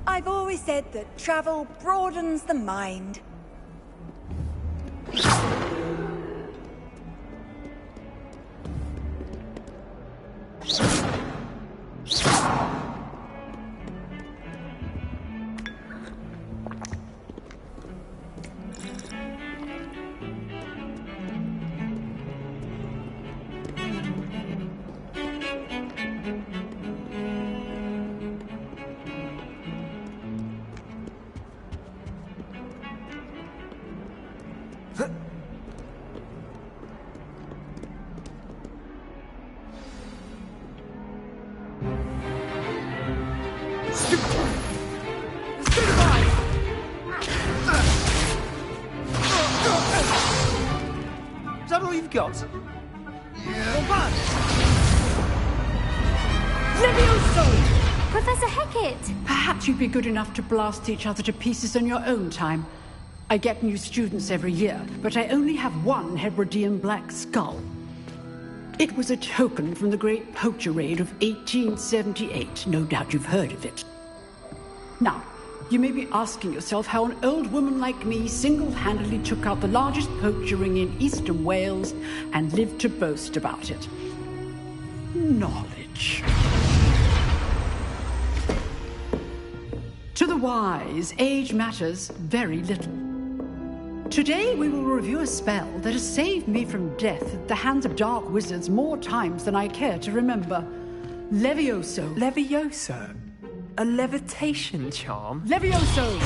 I've always said that travel broadens the mind. that all you've got? Yeah. Levioso! Professor Hecat! Perhaps you'd be good enough to blast each other to pieces in your own time. I get new students every year, but I only have one Hebridean black skull. It was a token from the Great Poacher Raid of 1878. No doubt you've heard of it. Now, you may be asking yourself how an old woman like me single-handedly took out the largest poacher ring in eastern Wales and lived to boast about it. Knowledge. To the wise, age matters very little. Today we will review a spell that has saved me from death at the hands of dark wizards more times than I care to remember. Levioso. Levioso? A levitation charm? Levioso!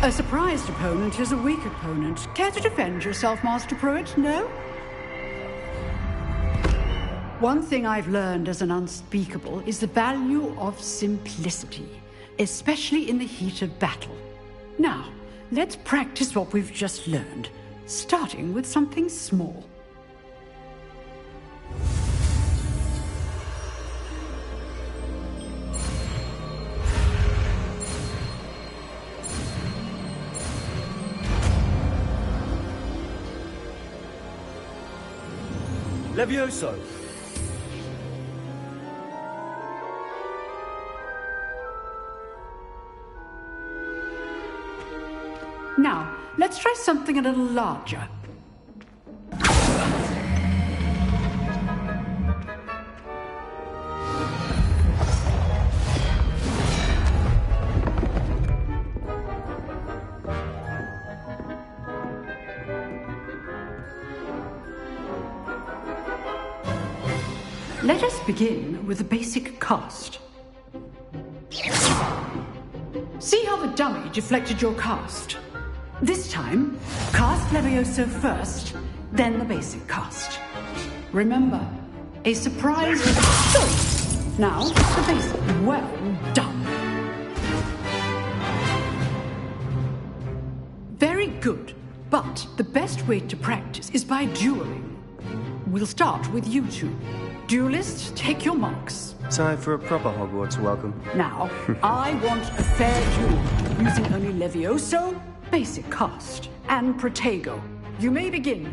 A surprised opponent is a weak opponent. Care to defend yourself, Master Pruitt? No? One thing I've learned as an unspeakable is the value of simplicity, especially in the heat of battle. Now, let's practice what we've just learned, starting with something small. Levioso! Now, let's try something a little larger. Let us begin with the basic cast. See how the dummy deflected your cast? This time, cast Levioso first, then the basic cast. Remember, a surprise choice. Now, the basic. Well done. Very good, but the best way to practice is by dueling. We'll start with you two. Duelists, take your marks. Time for a proper Hogwarts welcome. Now, I want a fair duel, using only Levioso, basic cast, and Protego. You may begin.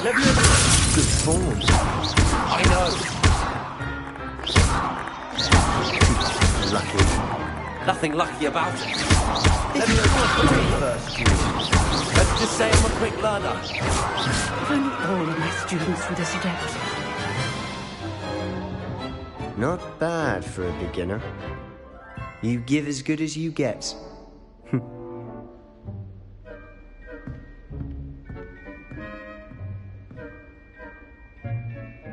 Levioso! Good form. I know. Lucky. Nothing lucky about it. Levioso, first duel. Let's just say I'm a quick learner. If only all of my students were this adept. Not bad for a beginner. You give as good as you get.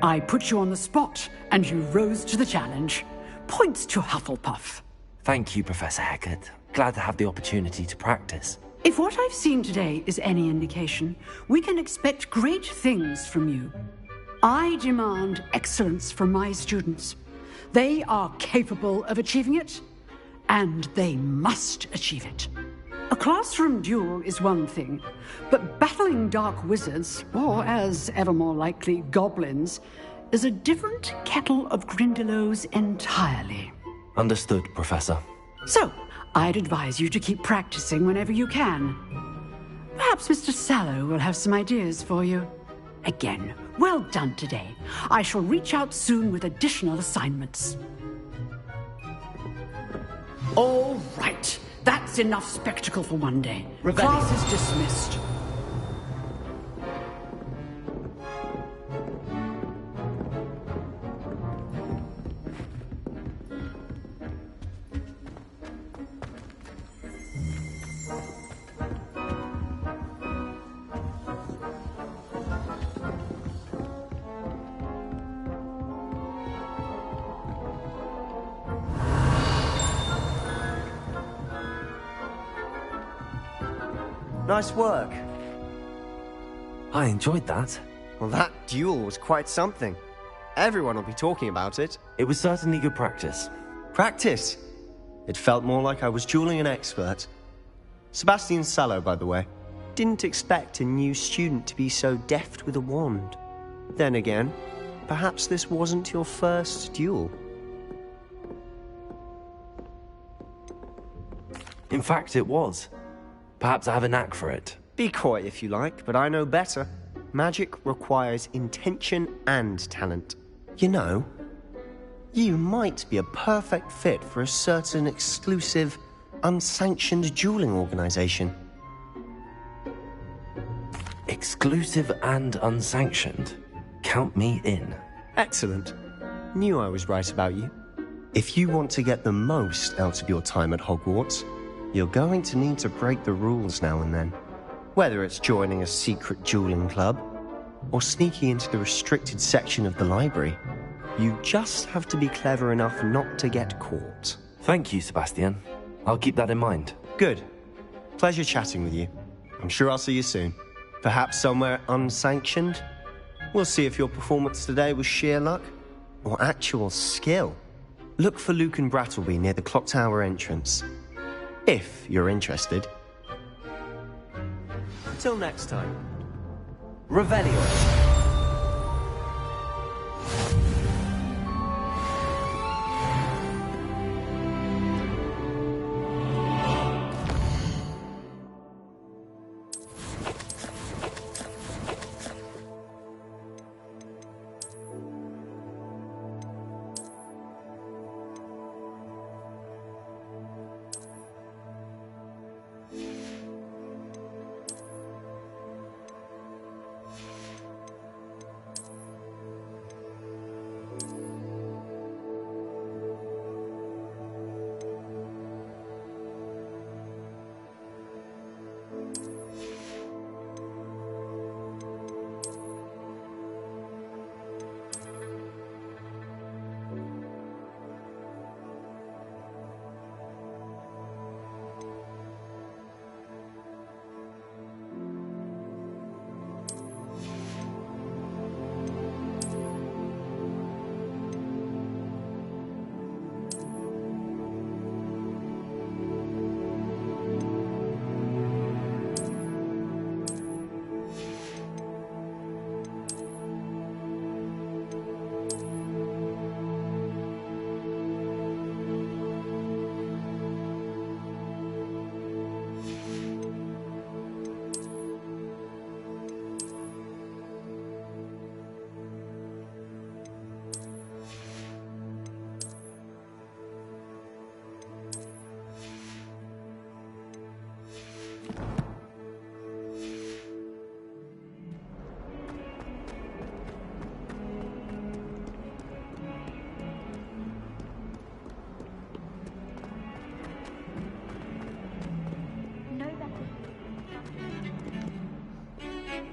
I put you on the spot, and you rose to the challenge. Points to Hufflepuff. Thank you, Professor Hecat. Glad to have the opportunity to practice. If what I've seen today is any indication, we can expect great things from you. I demand excellence from my students. They are capable of achieving it, and they must achieve it. A classroom duel is one thing, but battling dark wizards, or as ever more likely, goblins, is a different kettle of Grindylows entirely. Understood, Professor. So, I'd advise you to keep practicing whenever you can. Perhaps Mr. Sallow will have some ideas for you. Again, well done today. I shall reach out soon with additional assignments. All right. That's enough spectacle for one day. Class is dismissed. Nice work. I enjoyed that. Well, that duel was quite something. Everyone will be talking about it. It was certainly good practice. Practice? It felt more like I was dueling an expert. Sebastian Sallow, by the way. Didn't expect a new student to be so deft with a wand. Then again, perhaps this wasn't your first duel. In fact, it was. Perhaps I have a knack for it. Be coy if you like, but I know better. Magic requires intention and talent. You know, you might be a perfect fit for a certain exclusive, unsanctioned dueling organization. Exclusive and unsanctioned? Count me in. Excellent. Knew I was right about you. If you want to get the most out of your time at Hogwarts, you're going to need to break the rules now and then. Whether it's joining a secret dueling club, or sneaking into the restricted section of the library, you just have to be clever enough not to get caught. Thank you, Sebastian. I'll keep that in mind. Good. Pleasure chatting with you. I'm sure I'll see you soon. Perhaps somewhere unsanctioned? We'll see if your performance today was sheer luck or actual skill. Look for Luke and Brattleby near the clock tower entrance. If you're interested. Until next time. Revelio.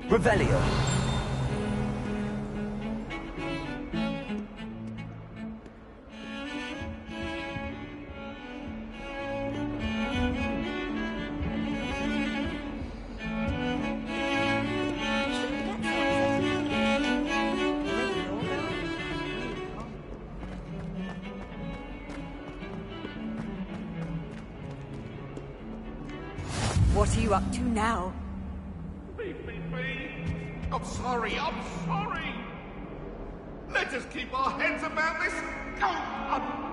Revelio. What are you up to now? I'm sorry, I'm sorry! Let us keep our heads about this! Go on!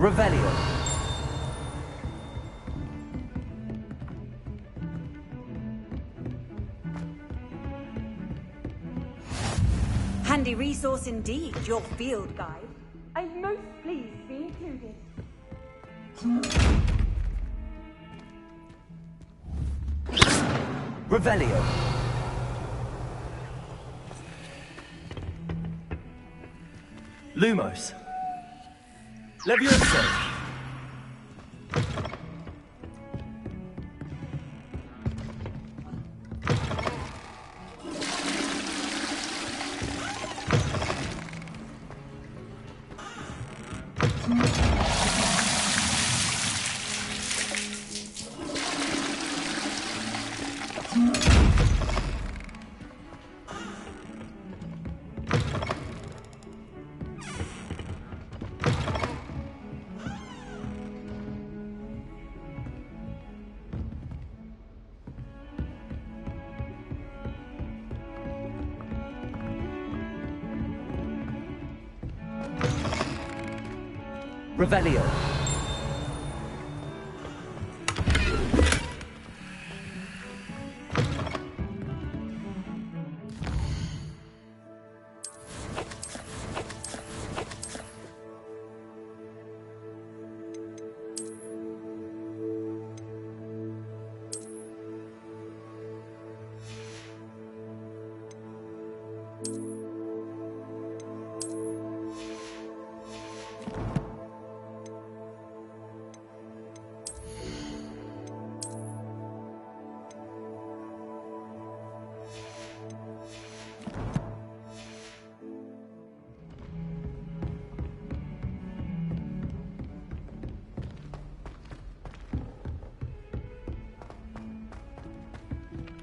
Revelio. Handy resource indeed, your field guide. I'm most pleased to be included. Revelio. Lumos. Levioso. Revelio.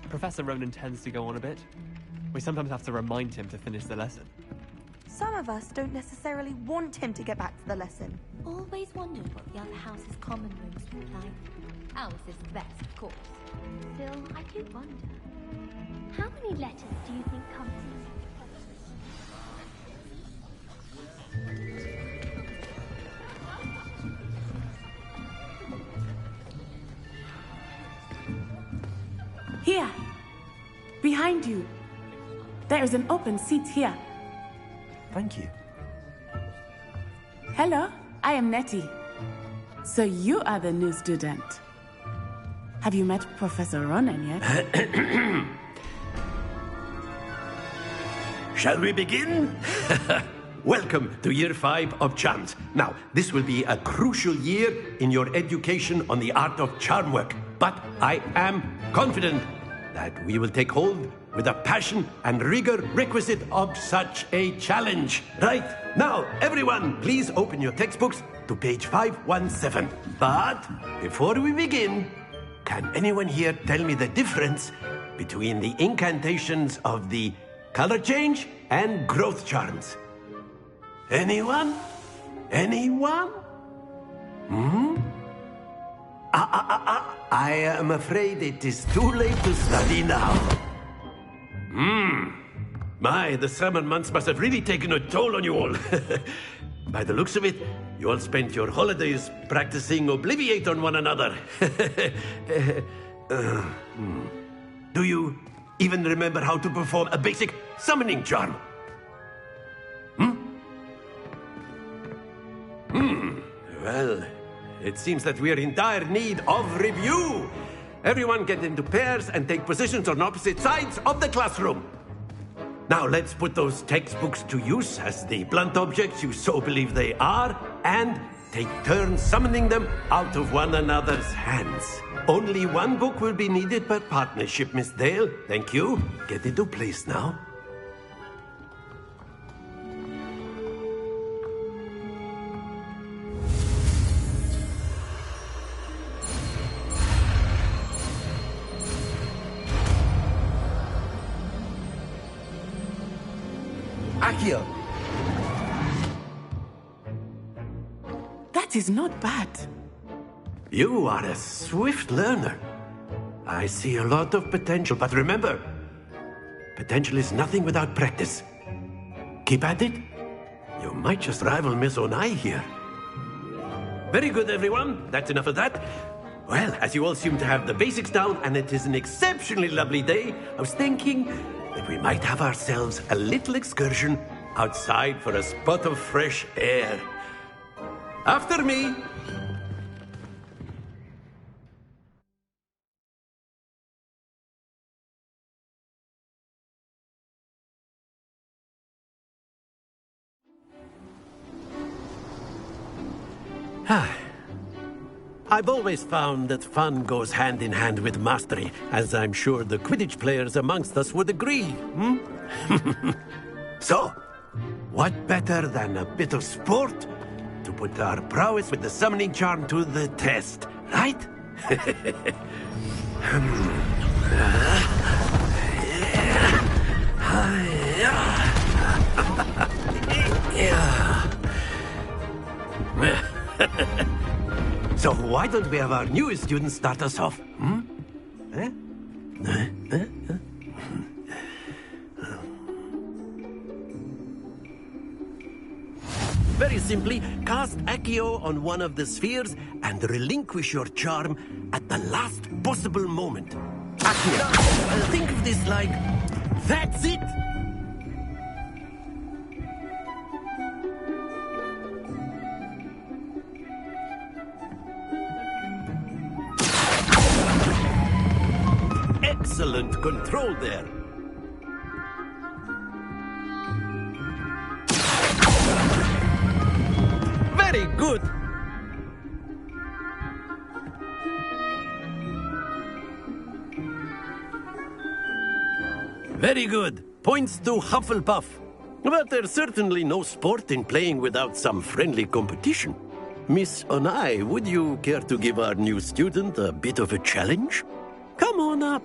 Professor Ronan tends to go on a bit. We sometimes have to remind him to finish the lesson. Some of us don't necessarily want him to get back to the lesson. Always wondered what the other house's common rooms look like. Ours is the best, of course. Still, I do wonder. How many letters do you think come to you? Here! Behind you! There is an open seat here. Thank you. Hello, I am Nettie. So you are the new student. Have you met Professor Ronan yet? Shall we begin? Welcome to Year 5 of Charms. Now, this will be a crucial year in your education on the art of charm work. But I am confident that we will take hold with the passion and rigor requisite of such a challenge. Right, now, everyone, please open your textbooks to page 517. But before we begin, can anyone here tell me the difference between the incantations of the color change and growth charms? Anyone? Anyone? I am afraid it is too late to study now. My, the summer months must have really taken a toll on you all. By the looks of it, you all spent your holidays practicing Obliviate on one another. Do you even remember how to perform a basic summoning charm? Well, it seems that we are in dire need of review. Everyone get into pairs and take positions on opposite sides of the classroom. Now let's put those textbooks to use as the blunt objects you so believe they are, and take turns summoning them out of one another's hands. Only one book will be needed per partnership, Miss Dale. Thank you. Get into place now. Akio! That is not bad. You are a swift learner. I see a lot of potential, but remember, potential is nothing without practice. Keep at it. You might just rival Miss Onai here. Very good, everyone. That's enough of that. Well, as you all seem to have the basics down, and it is an exceptionally lovely day, I was thinking that we might have ourselves a little excursion outside for a spot of fresh air. After me. I've always found that fun goes hand in hand with mastery, as I'm sure the Quidditch players amongst us would agree. So, what better than a bit of sport to put our prowess with the summoning charm to the test, right? So why don't we have our newest student start us off? Very simply, cast Accio on one of the spheres and relinquish your charm at the last possible moment. Accio. Think of this like, that's it! Excellent control there. Very good. Very good. Points to Hufflepuff. But there's certainly no sport in playing without some friendly competition. Miss Onai, would you care to give our new student a bit of a challenge? Come on up.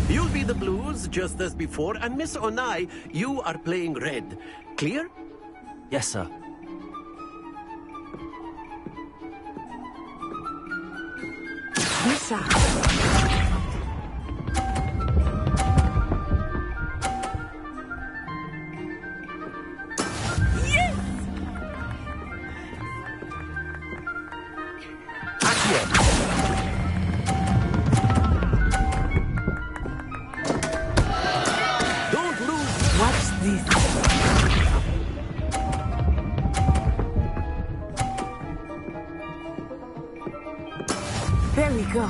You'll be the blues, just as before, and Miss Onai, you are playing red. Clear? Yes, sir. Yes, sir. There we go.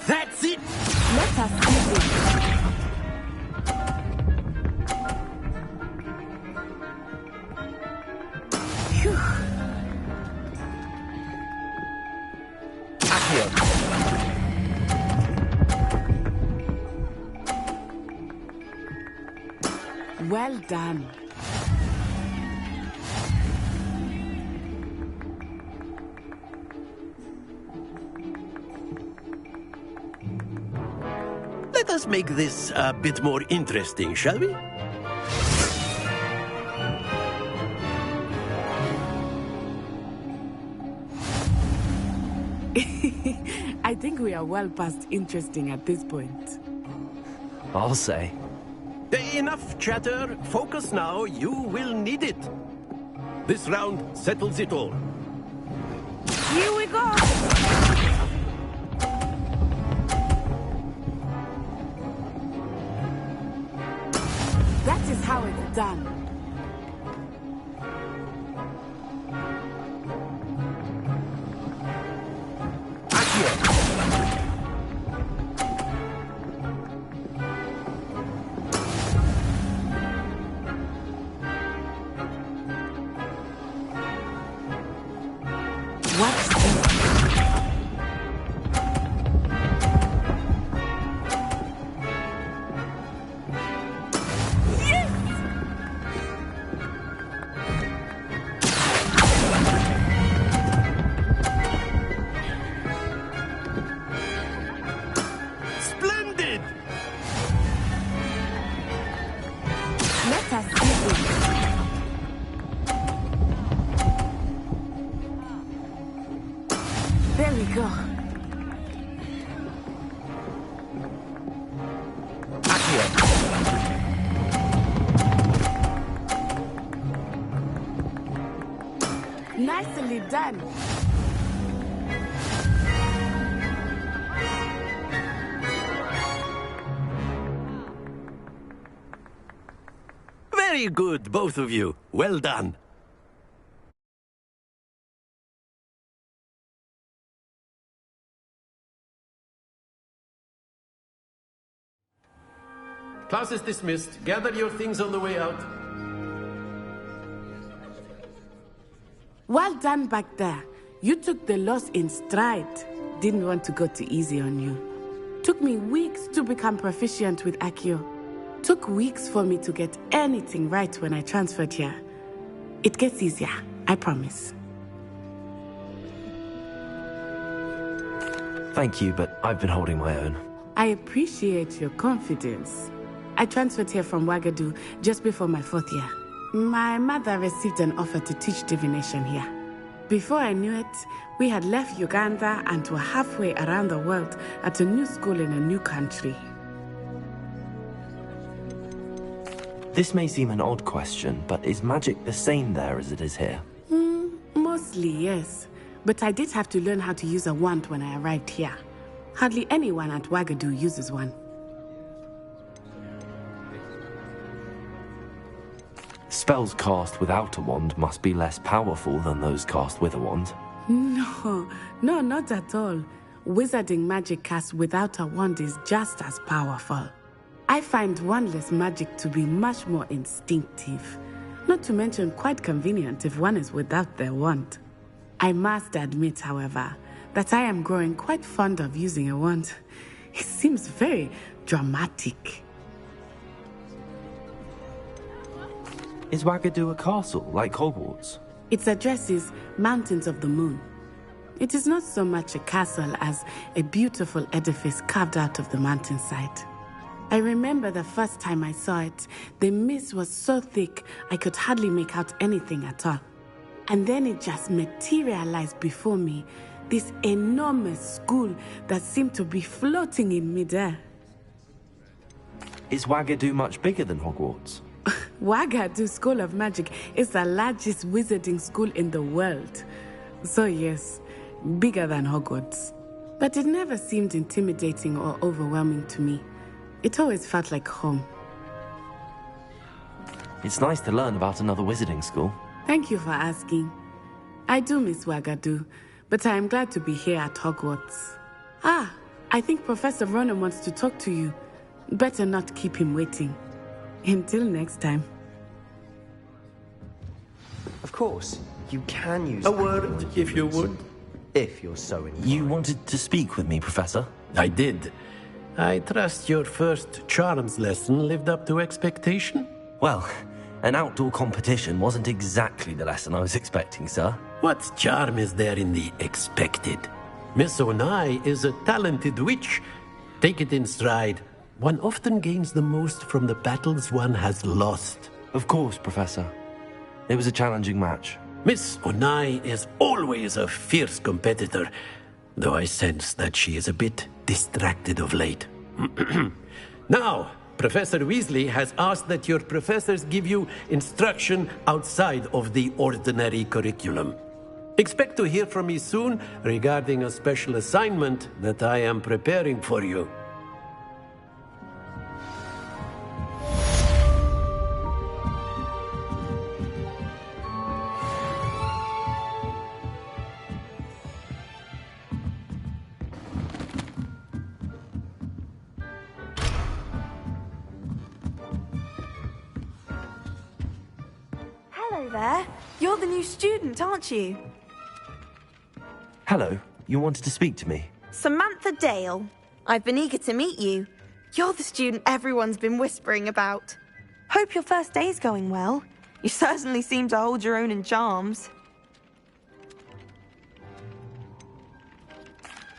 That's it! Let us do this. Phew. Well done. Let us make this a bit more interesting, shall we? I think we are well past interesting at this point. I'll say. Enough chatter. Focus now. You will need it. This round settles it all. Here we go. That is how it's done. Nicely done. Very good, both of you. Well done. Class is dismissed. Gather your things on the way out. Well done back there. You took the loss in stride. Didn't want to go too easy on you. Took me weeks to become proficient with Accio. Took weeks for me to get anything right when I transferred here. It gets easier, I promise. Thank you, but I've been holding my own. I appreciate your confidence. I transferred here from Wagadu just before my 4th year. My mother received an offer to teach divination here. Before I knew it, we had left Uganda and were halfway around the world at a new school in a new country. This may seem an odd question, but is magic the same there as it is here? Mostly, yes. But I did have to learn how to use a wand when I arrived here. Hardly anyone at Wagadu uses one. Spells cast without a wand must be less powerful than those cast with a wand. No, not at all. Wizarding magic cast without a wand is just as powerful. I find wandless magic to be much more instinctive. Not to mention quite convenient if one is without their wand. I must admit, however, that I am growing quite fond of using a wand. It seems very dramatic. Is Wagadu a castle, like Hogwarts? Its address is Mountains of the Moon. It is not so much a castle as a beautiful edifice carved out of the mountainside. I remember the first time I saw it, the mist was so thick I could hardly make out anything at all. And then it just materialized before me, this enormous school that seemed to be floating in midair. Is Wagadu much bigger than Hogwarts? Wagadu School of Magic is the largest wizarding school in the world. So yes, bigger than Hogwarts. But it never seemed intimidating or overwhelming to me. It always felt like home. It's nice to learn about another wizarding school. Thank you for asking. I do miss Wagadu, but I am glad to be here at Hogwarts. I think Professor Ronan wants to talk to you. Better not keep him waiting. Until next time. Of course, you can use a word, if you would. If you're so inclined. You wanted to speak with me, Professor? I did. I trust your first charms lesson lived up to expectation? Well, an outdoor competition wasn't exactly the lesson I was expecting, sir. What charm is there in the expected? Miss Onai is a talented witch. Take it in stride. One often gains the most from the battles one has lost. Of course, Professor. It was a challenging match. Miss Onai is always a fierce competitor, though I sense that she is a bit distracted of late. Now, Professor Weasley has asked that your professors give you instruction outside of the ordinary curriculum. Expect to hear from me soon regarding a special assignment that I am preparing for you. Hello there. You're the new student, aren't you? Hello. You wanted to speak to me? Samantha Dale. I've been eager to meet you. You're the student everyone's been whispering about. Hope your first day's going well. You certainly seem to hold your own in charms.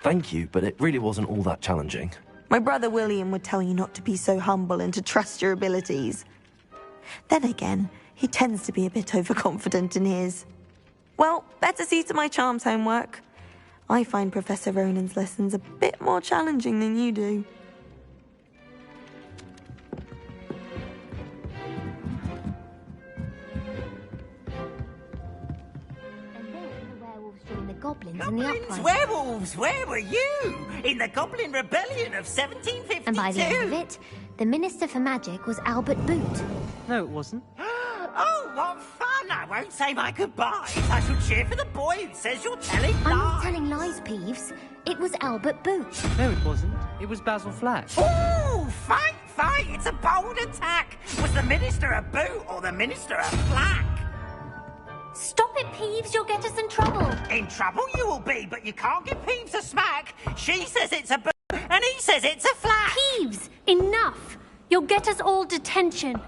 Thank you, but it really wasn't all that challenging. My brother William would tell you not to be so humble and to trust your abilities. Then again, he tends to be a bit overconfident in his. Well, better see to my charms homework. I find Professor Ronan's lessons a bit more challenging than you do. goblins in the uprising. Werewolves, where were you? In the Goblin Rebellion of 1752? And by the end of it, the Minister for Magic was Albert Boot. No, it wasn't. Oh, what fun! I won't say my goodbyes. I shall cheer for the boy who says you're telling lies. I'm not telling lies, Peeves. It was Albert Boot. No, it wasn't. It was Basil Flack. Ooh, fight! It's a bold attack. Was the Minister a boot or the Minister a flack? Stop it, Peeves. You'll get us in trouble. In trouble you will be, but you can't give Peeves a smack. She says it's a boot, and he says it's a flack. Peeves, enough. You'll get us all detention.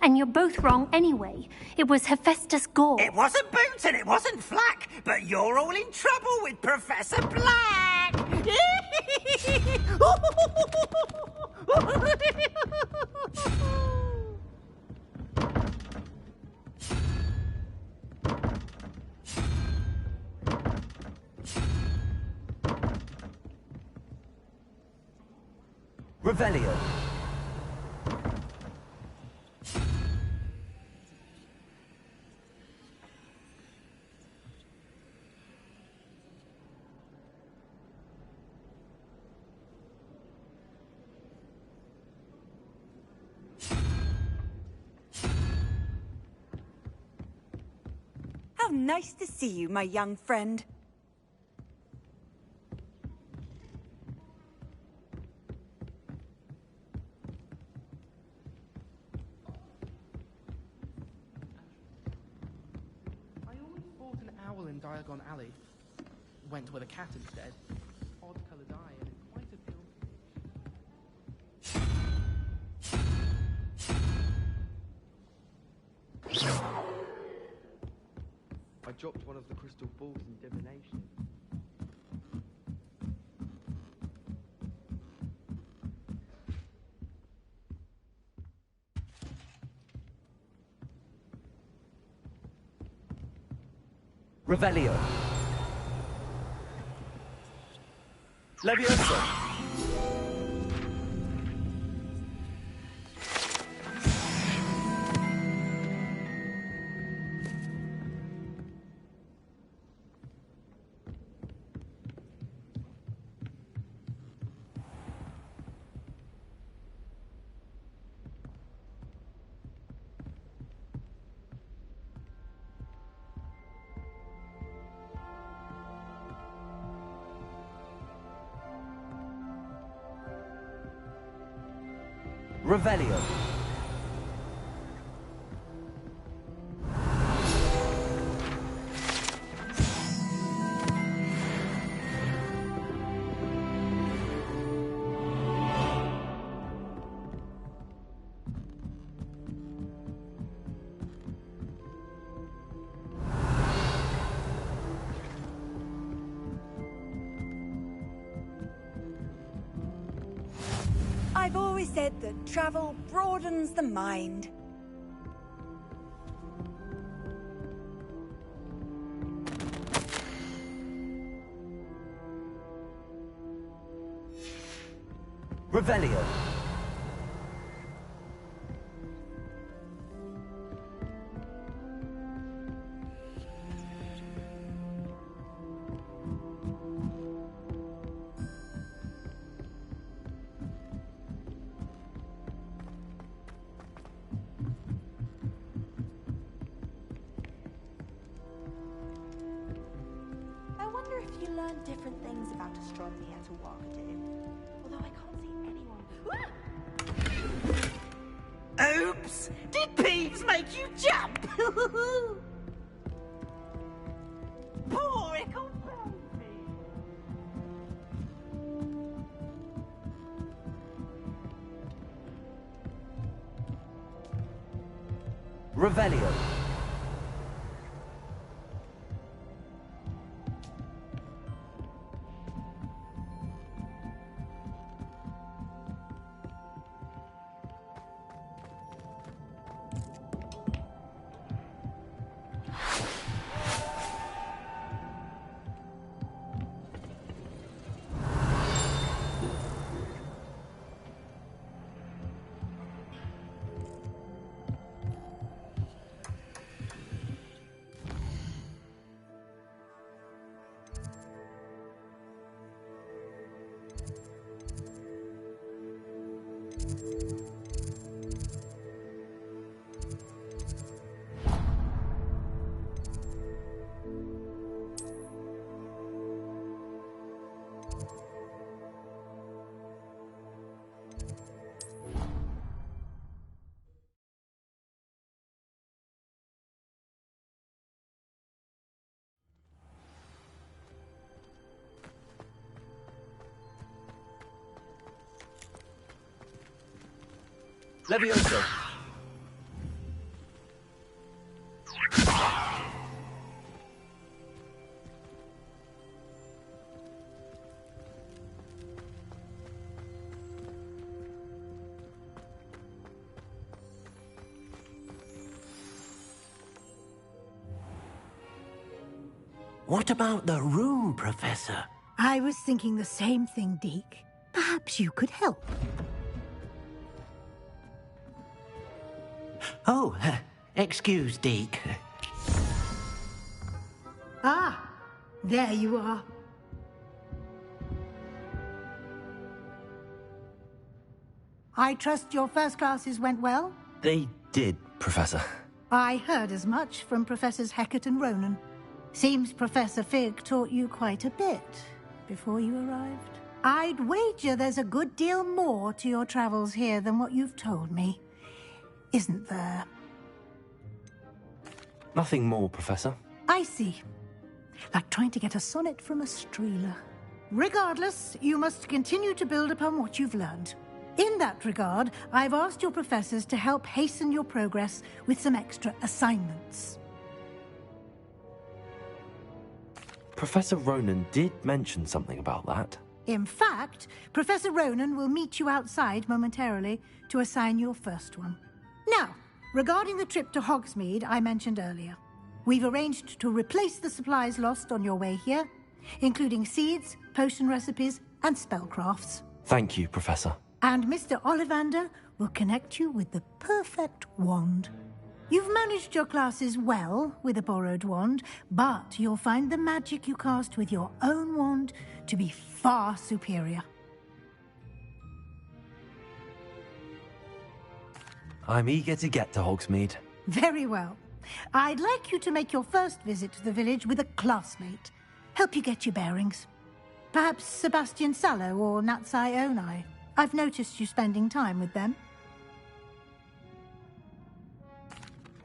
And you're both wrong anyway. It was Hephaestus Gore. It wasn't boot and it wasn't flack, but you're all in trouble with Professor Black. Revelio. How nice to see you, my young friend. I always bought an owl in Diagon Alley. Went with a cat instead. Odd-coloured eye and it quite appealed. I dropped one of the crystal balls in divination. Revelio. Leviosa. Revelio. I've always said that travel broadens the mind. Revelio. I wonder if you learn different things about astronomy at Uwakadu. Although I can't see anyone. Oops! Did Peeves make you jump? Poor ickle baby! Revelio. Levioso! What about the room, Professor? I was thinking the same thing, Deke. Perhaps you could help. Oh, excuse, Deke. Ah, there you are. I trust your first classes went well? They did, Professor. I heard as much from Professors Hecat and Ronan. Seems Professor Fig taught you quite a bit before you arrived. I'd wager there's a good deal more to your travels here than what you've told me. Isn't there? Nothing more, Professor. I see. Like trying to get a sonnet from a streeler. Regardless, you must continue to build upon what you've learned. In that regard, I've asked your professors to help hasten your progress with some extra assignments. Professor Ronan did mention something about that. In fact, Professor Ronan will meet you outside momentarily to assign your first one. Now, regarding the trip to Hogsmeade I mentioned earlier, we've arranged to replace the supplies lost on your way here, including seeds, potion recipes, and spellcrafts. Thank you, Professor. And Mr. Ollivander will connect you with the perfect wand. You've managed your classes well with a borrowed wand, but you'll find the magic you cast with your own wand to be far superior. I'm eager to get to Hogsmeade. Very well. I'd like you to make your first visit to the village with a classmate. Help you get your bearings. Perhaps Sebastian Sallow or Natsai Onai. I've noticed you spending time with them.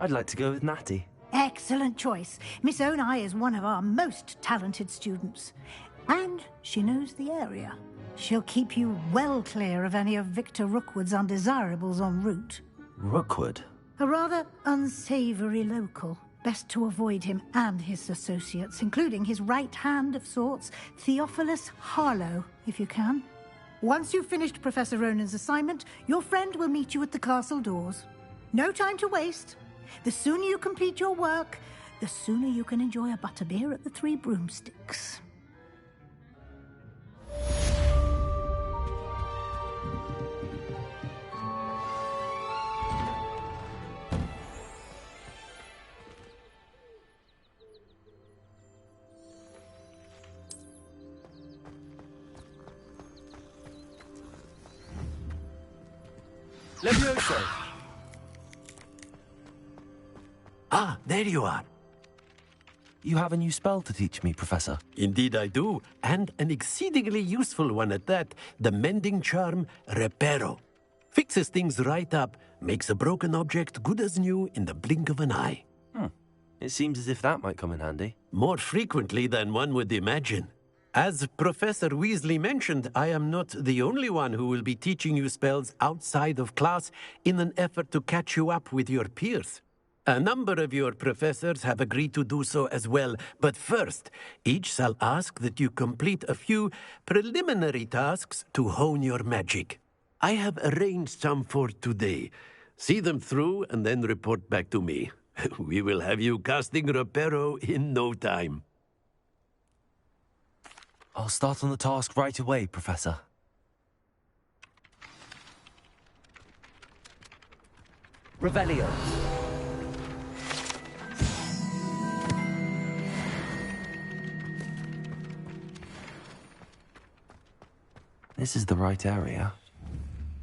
I'd like to go with Natty. Excellent choice. Miss Onai is one of our most talented students. And she knows the area. She'll keep you well clear of any of Victor Rookwood's undesirables en route. Rookwood? A rather unsavory local. Best to avoid him and his associates, including his right hand of sorts, Theophilus Harlow, if you can. Once you've finished Professor Ronan's assignment, your friend will meet you at the castle doors. No time to waste. The sooner you complete your work, the sooner you can enjoy a butterbeer at the Three Broomsticks. Levioso! Ah, there you are. You have a new spell to teach me, Professor. Indeed I do, and an exceedingly useful one at that. The mending charm, Reparo. Fixes things right up, makes a broken object good as new in the blink of an eye. It seems as if that might come in handy. More frequently than one would imagine. As Professor Weasley mentioned, I am not the only one who will be teaching you spells outside of class in an effort to catch you up with your peers. A number of your professors have agreed to do so as well, but first, each shall ask that you complete a few preliminary tasks to hone your magic. I have arranged some for today. See them through and then report back to me. We will have you casting Reparo in no time. I'll start on the task right away, Professor. Revelio. This is the right area.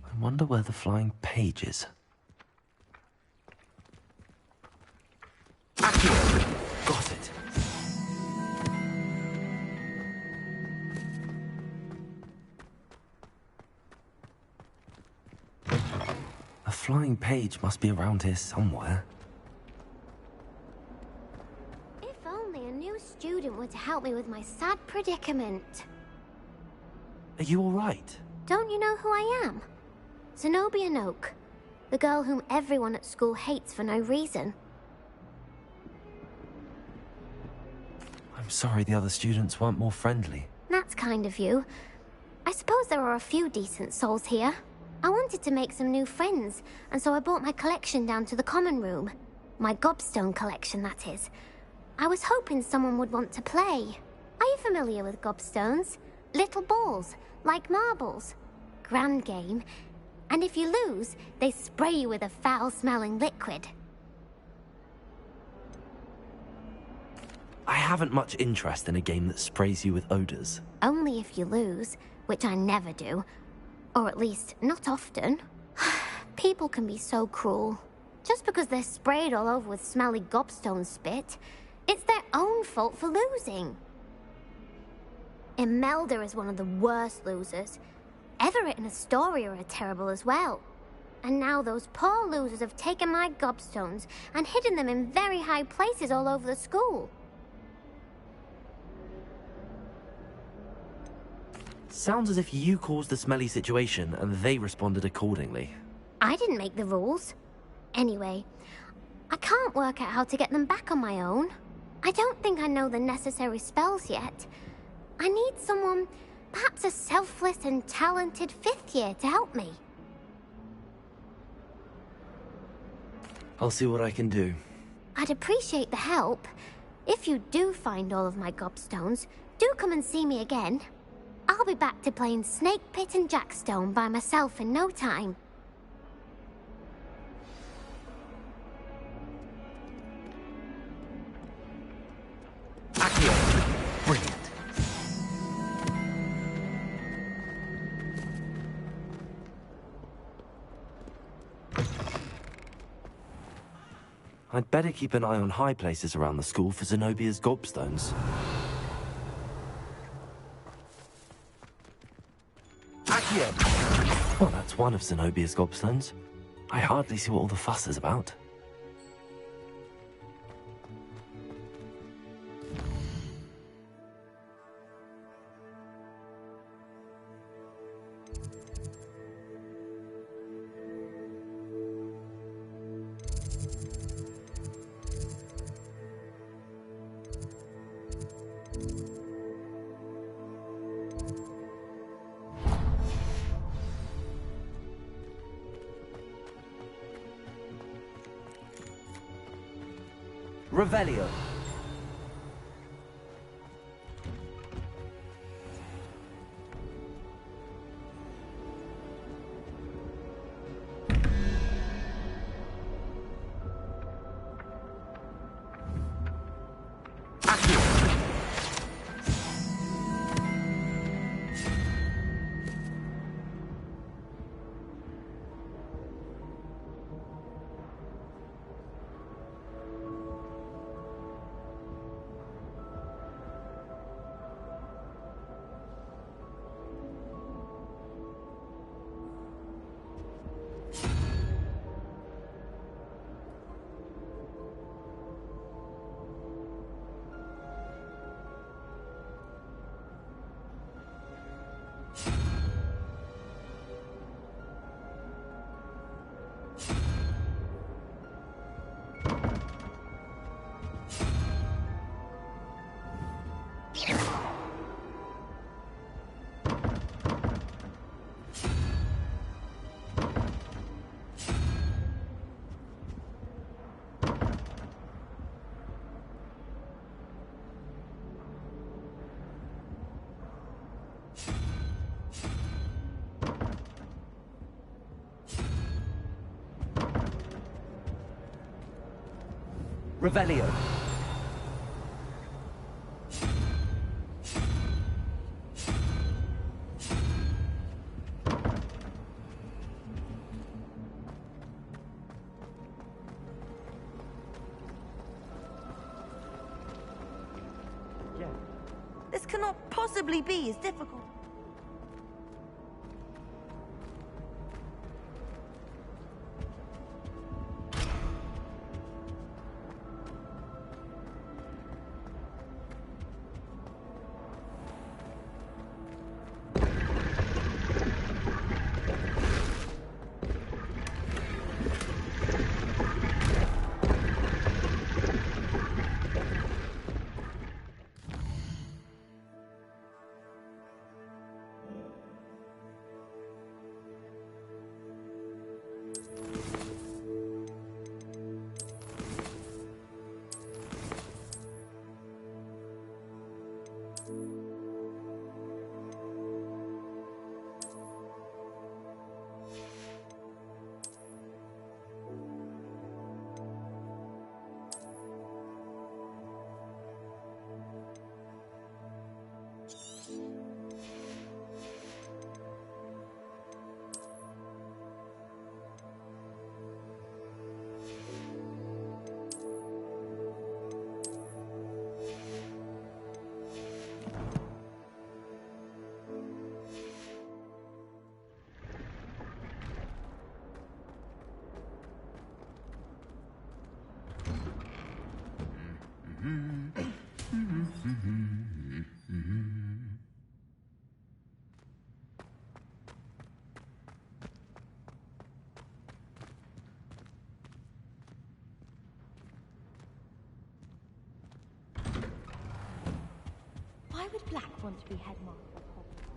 I wonder where the flying page is. Accio! Got it. A flying page must be around here somewhere. If only a new student were to help me with my sad predicament. Are you all right? Don't you know who I am? Zenobia Noak. The girl whom everyone at school hates for no reason. I'm sorry the other students weren't more friendly. That's kind of you. I suppose there are a few decent souls here. I wanted to make some new friends, and so I brought my collection down to the common room. My gobstone collection, that is. I was hoping someone would want to play. Are you familiar with gobstones? Little balls, like marbles. Grand game. And if you lose, they spray you with a foul-smelling liquid. I haven't much interest in a game that sprays you with odors. Only if you lose, which I never do. Or at least, not often. People can be so cruel. Just because they're sprayed all over with smelly gobstone spit, it's their own fault for losing. Imelda is one of the worst losers. Everett and Astoria are terrible as well. And now those poor losers have taken my gobstones and hidden them in very high places all over the school. Sounds as if you caused the smelly situation and they responded accordingly. I didn't make the rules. Anyway, I can't work out how to get them back on my own. I don't think I know the necessary spells yet. I need someone, perhaps a selfless and talented 5th year to help me. I'll see what I can do. I'd appreciate the help. If you do find all of my gobstones, do come and see me again. I'll be back to playing Snake Pit and Jackstone by myself in no time. Accio. Brilliant. I'd better keep an eye on high places around the school for Zenobia's gobstones. Accio! Well, that's one of Zenobia's gobstones. I hardly see what all the fuss is about. Revelio. Revelio. This cannot possibly be as difficult. Why would Black want to be headmaster of Hogwarts?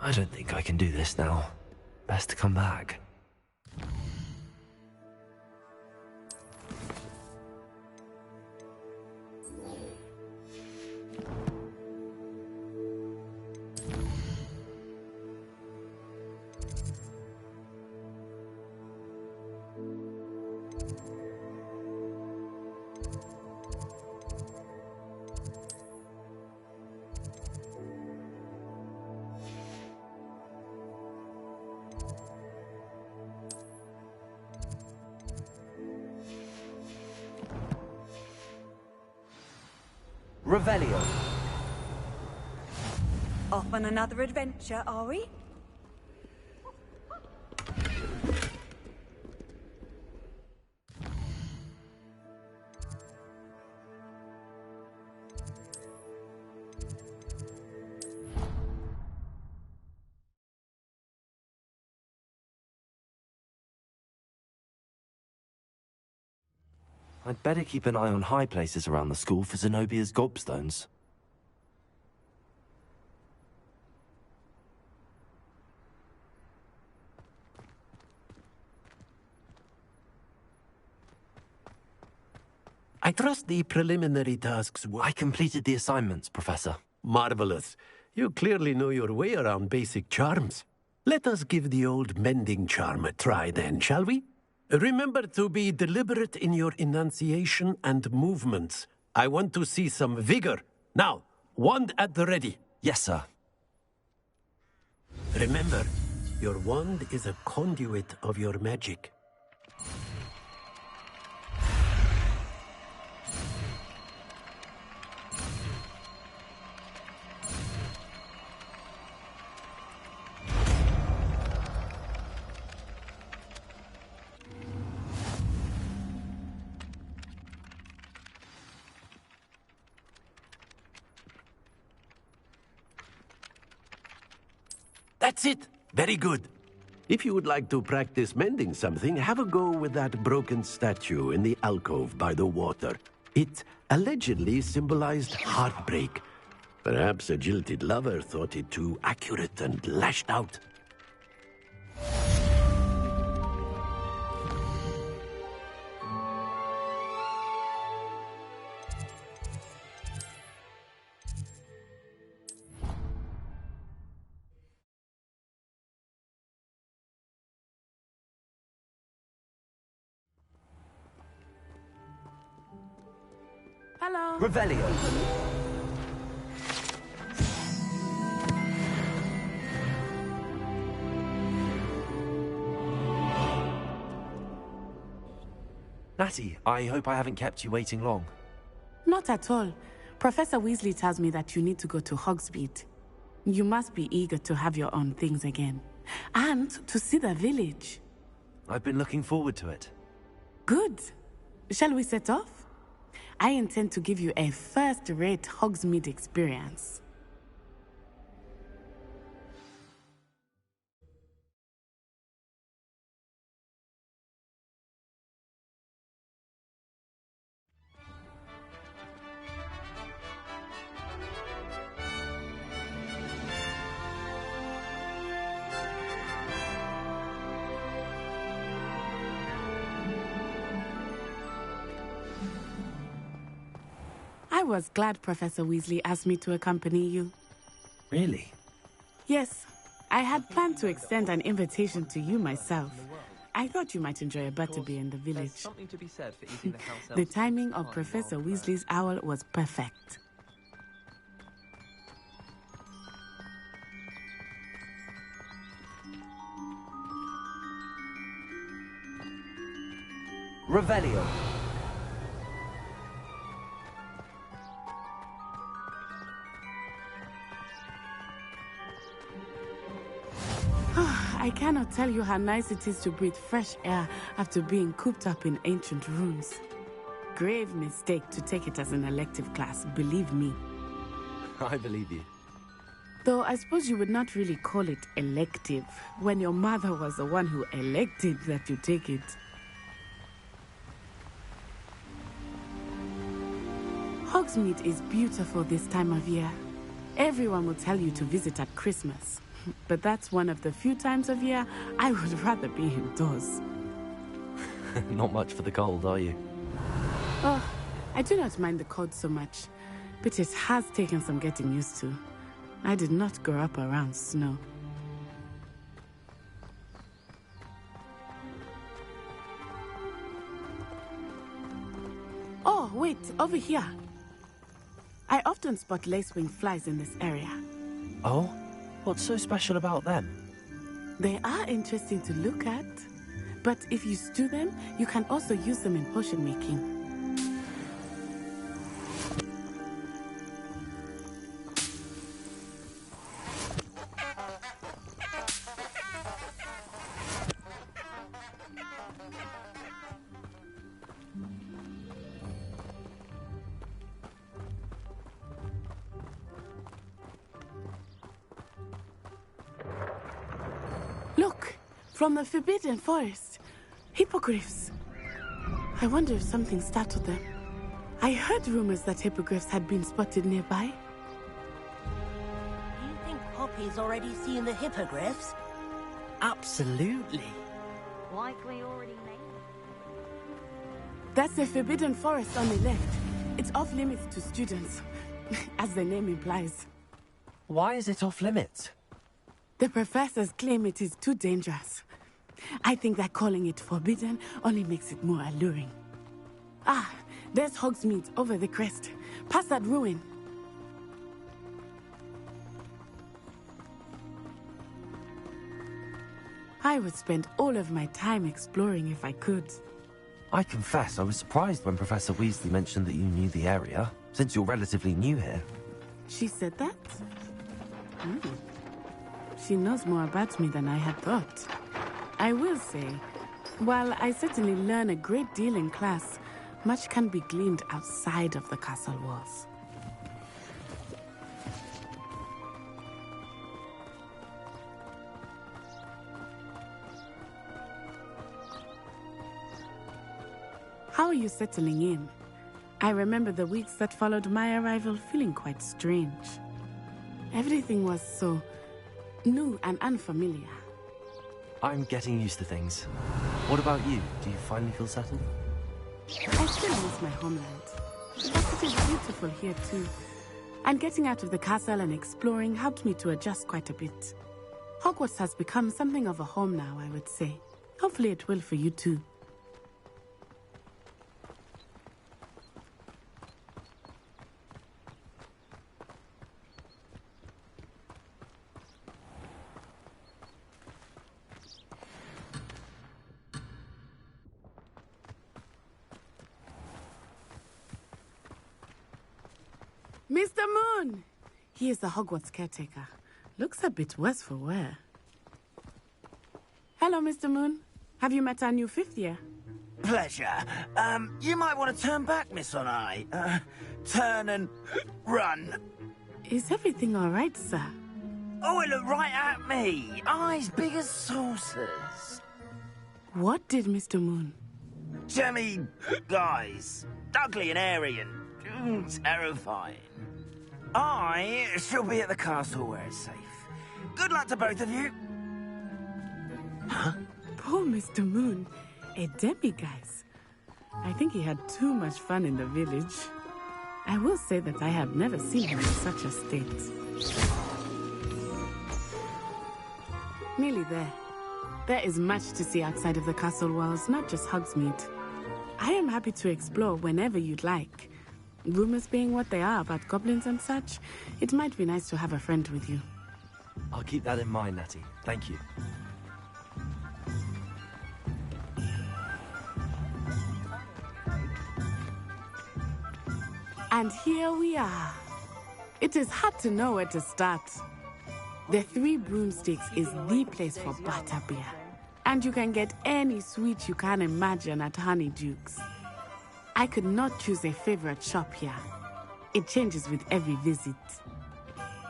I don't think I can do this now. Best to come back. Revelio. Off on another adventure, are we? I'd better keep an eye on high places around the school for Zenobia's gobstones. I trust the preliminary tasks were... I completed the assignments, Professor. Marvelous. You clearly know your way around basic charms. Let us give the old mending charm a try then, shall we? Remember to be deliberate in your enunciation and movements. I want to see some vigor. Now, wand at the ready. Yes, sir. Remember, your wand is a conduit of your magic. That's it. Very good. If you would like to practice mending something, have a go with that broken statue in the alcove by the water. It allegedly symbolized heartbreak. Perhaps a jilted lover thought it too accurate and lashed out. Hello. Revelio. Natty, I hope I haven't kept you waiting long. Not at all. Professor Weasley tells me that you need to go to Hogsmeade. You must be eager to have your own things again. And to see the village. I've been looking forward to it. Good. Shall we set off? I intend to give you a first-rate Hogsmeade experience. I was glad Professor Weasley asked me to accompany you. Really? Yes. I had planned to extend an invitation to you myself. I thought you might enjoy a butterbeer in the village. Something to be said for eating the house The timing of Professor Weasley's owl was perfect. Revelio. I cannot tell you how nice it is to breathe fresh air after being cooped up in ancient rooms. Grave mistake to take it as an elective class, believe me. I believe you. Though I suppose you would not really call it elective when your mother was the one who elected that you take it. Hogsmeade is beautiful this time of year. Everyone will tell you to visit at Christmas. But that's one of the few times of year I would rather be indoors. Not much for the cold, are you? Oh, I do not mind the cold so much, but it has taken some getting used to. I did not grow up around snow. Oh, wait, over here. I often spot lacewing flies in this area. Oh? What's so special about them? They are interesting to look at, but if you stew them, you can also use them in potion making. Look, from the Forbidden Forest. Hippogriffs. I wonder if something startled them. I heard rumors that hippogriffs had been spotted nearby. You think Poppy's already seen the hippogriffs? Absolutely. Like we already made. That's the Forbidden Forest on the left. It's off limits to students, as the name implies. Why is it off limits? The professors claim it is too dangerous. I think that calling it forbidden only makes it more alluring. Ah, there's Hogsmeade over the crest. Past that ruin. I would spend all of my time exploring if I could. I confess, I was surprised when Professor Weasley mentioned that you knew the area, since you're relatively new here. She said that? She knows more about me than I had thought. I will say, while I certainly learn a great deal in class, much can be gleaned outside of the castle walls. How are you settling in? I remember the weeks that followed my arrival feeling quite strange. Everything was so new and unfamiliar. I'm getting used to things. What about you? Do you finally feel settled? I still miss my homeland. But it is beautiful here too. And getting out of the castle and exploring helped me to adjust quite a bit. Hogwarts has become something of a home now, I would say. Hopefully it will for you too. Mr. Moon! He is the Hogwarts caretaker. Looks a bit worse for wear. Hello, Mr. Moon. Have you met our new fifth year? Pleasure. You might want to turn back, Miss Onai. Turn and run. Is everything all right, sir? Oh, it looked right at me. Eyes big as saucers. What did Mr. Moon? Jemmy, guys. Ugly and airy and terrifying. I shall be at the castle where it's safe. Good luck to both of you. Huh? Poor Mr. Moon. A demi-guise. I think he had too much fun in the village. I will say that I have never seen him in such a state. Nearly there. There is much to see outside of the castle walls, not just Hogsmeade. I am happy to explore whenever you'd like. Rumors being what they are about goblins and such, it might be nice to have a friend with you. I'll keep that in mind, Natty. Thank you. And here we are. It is hard to know where to start. The Three Broomsticks is the place for butterbeer. And you can get any sweet you can imagine at Honeydukes. I could not choose a favorite shop here. It changes with every visit.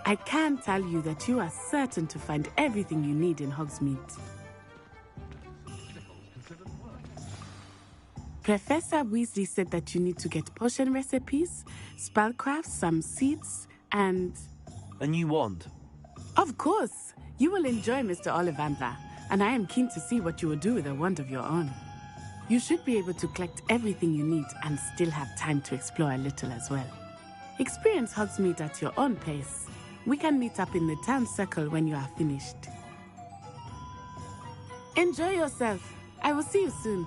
I can tell you that you are certain to find everything you need in Hogsmeade. Professor Weasley said that you need to get potion recipes, spellcrafts, some seeds, and... A new wand? Of course! You will enjoy Mr. Ollivander, and I am keen to see what you will do with a wand of your own. You should be able to collect everything you need and still have time to explore a little as well. Experience Hogsmeade at your own pace. We can meet up in the town circle when you are finished. Enjoy yourself. I will see you soon.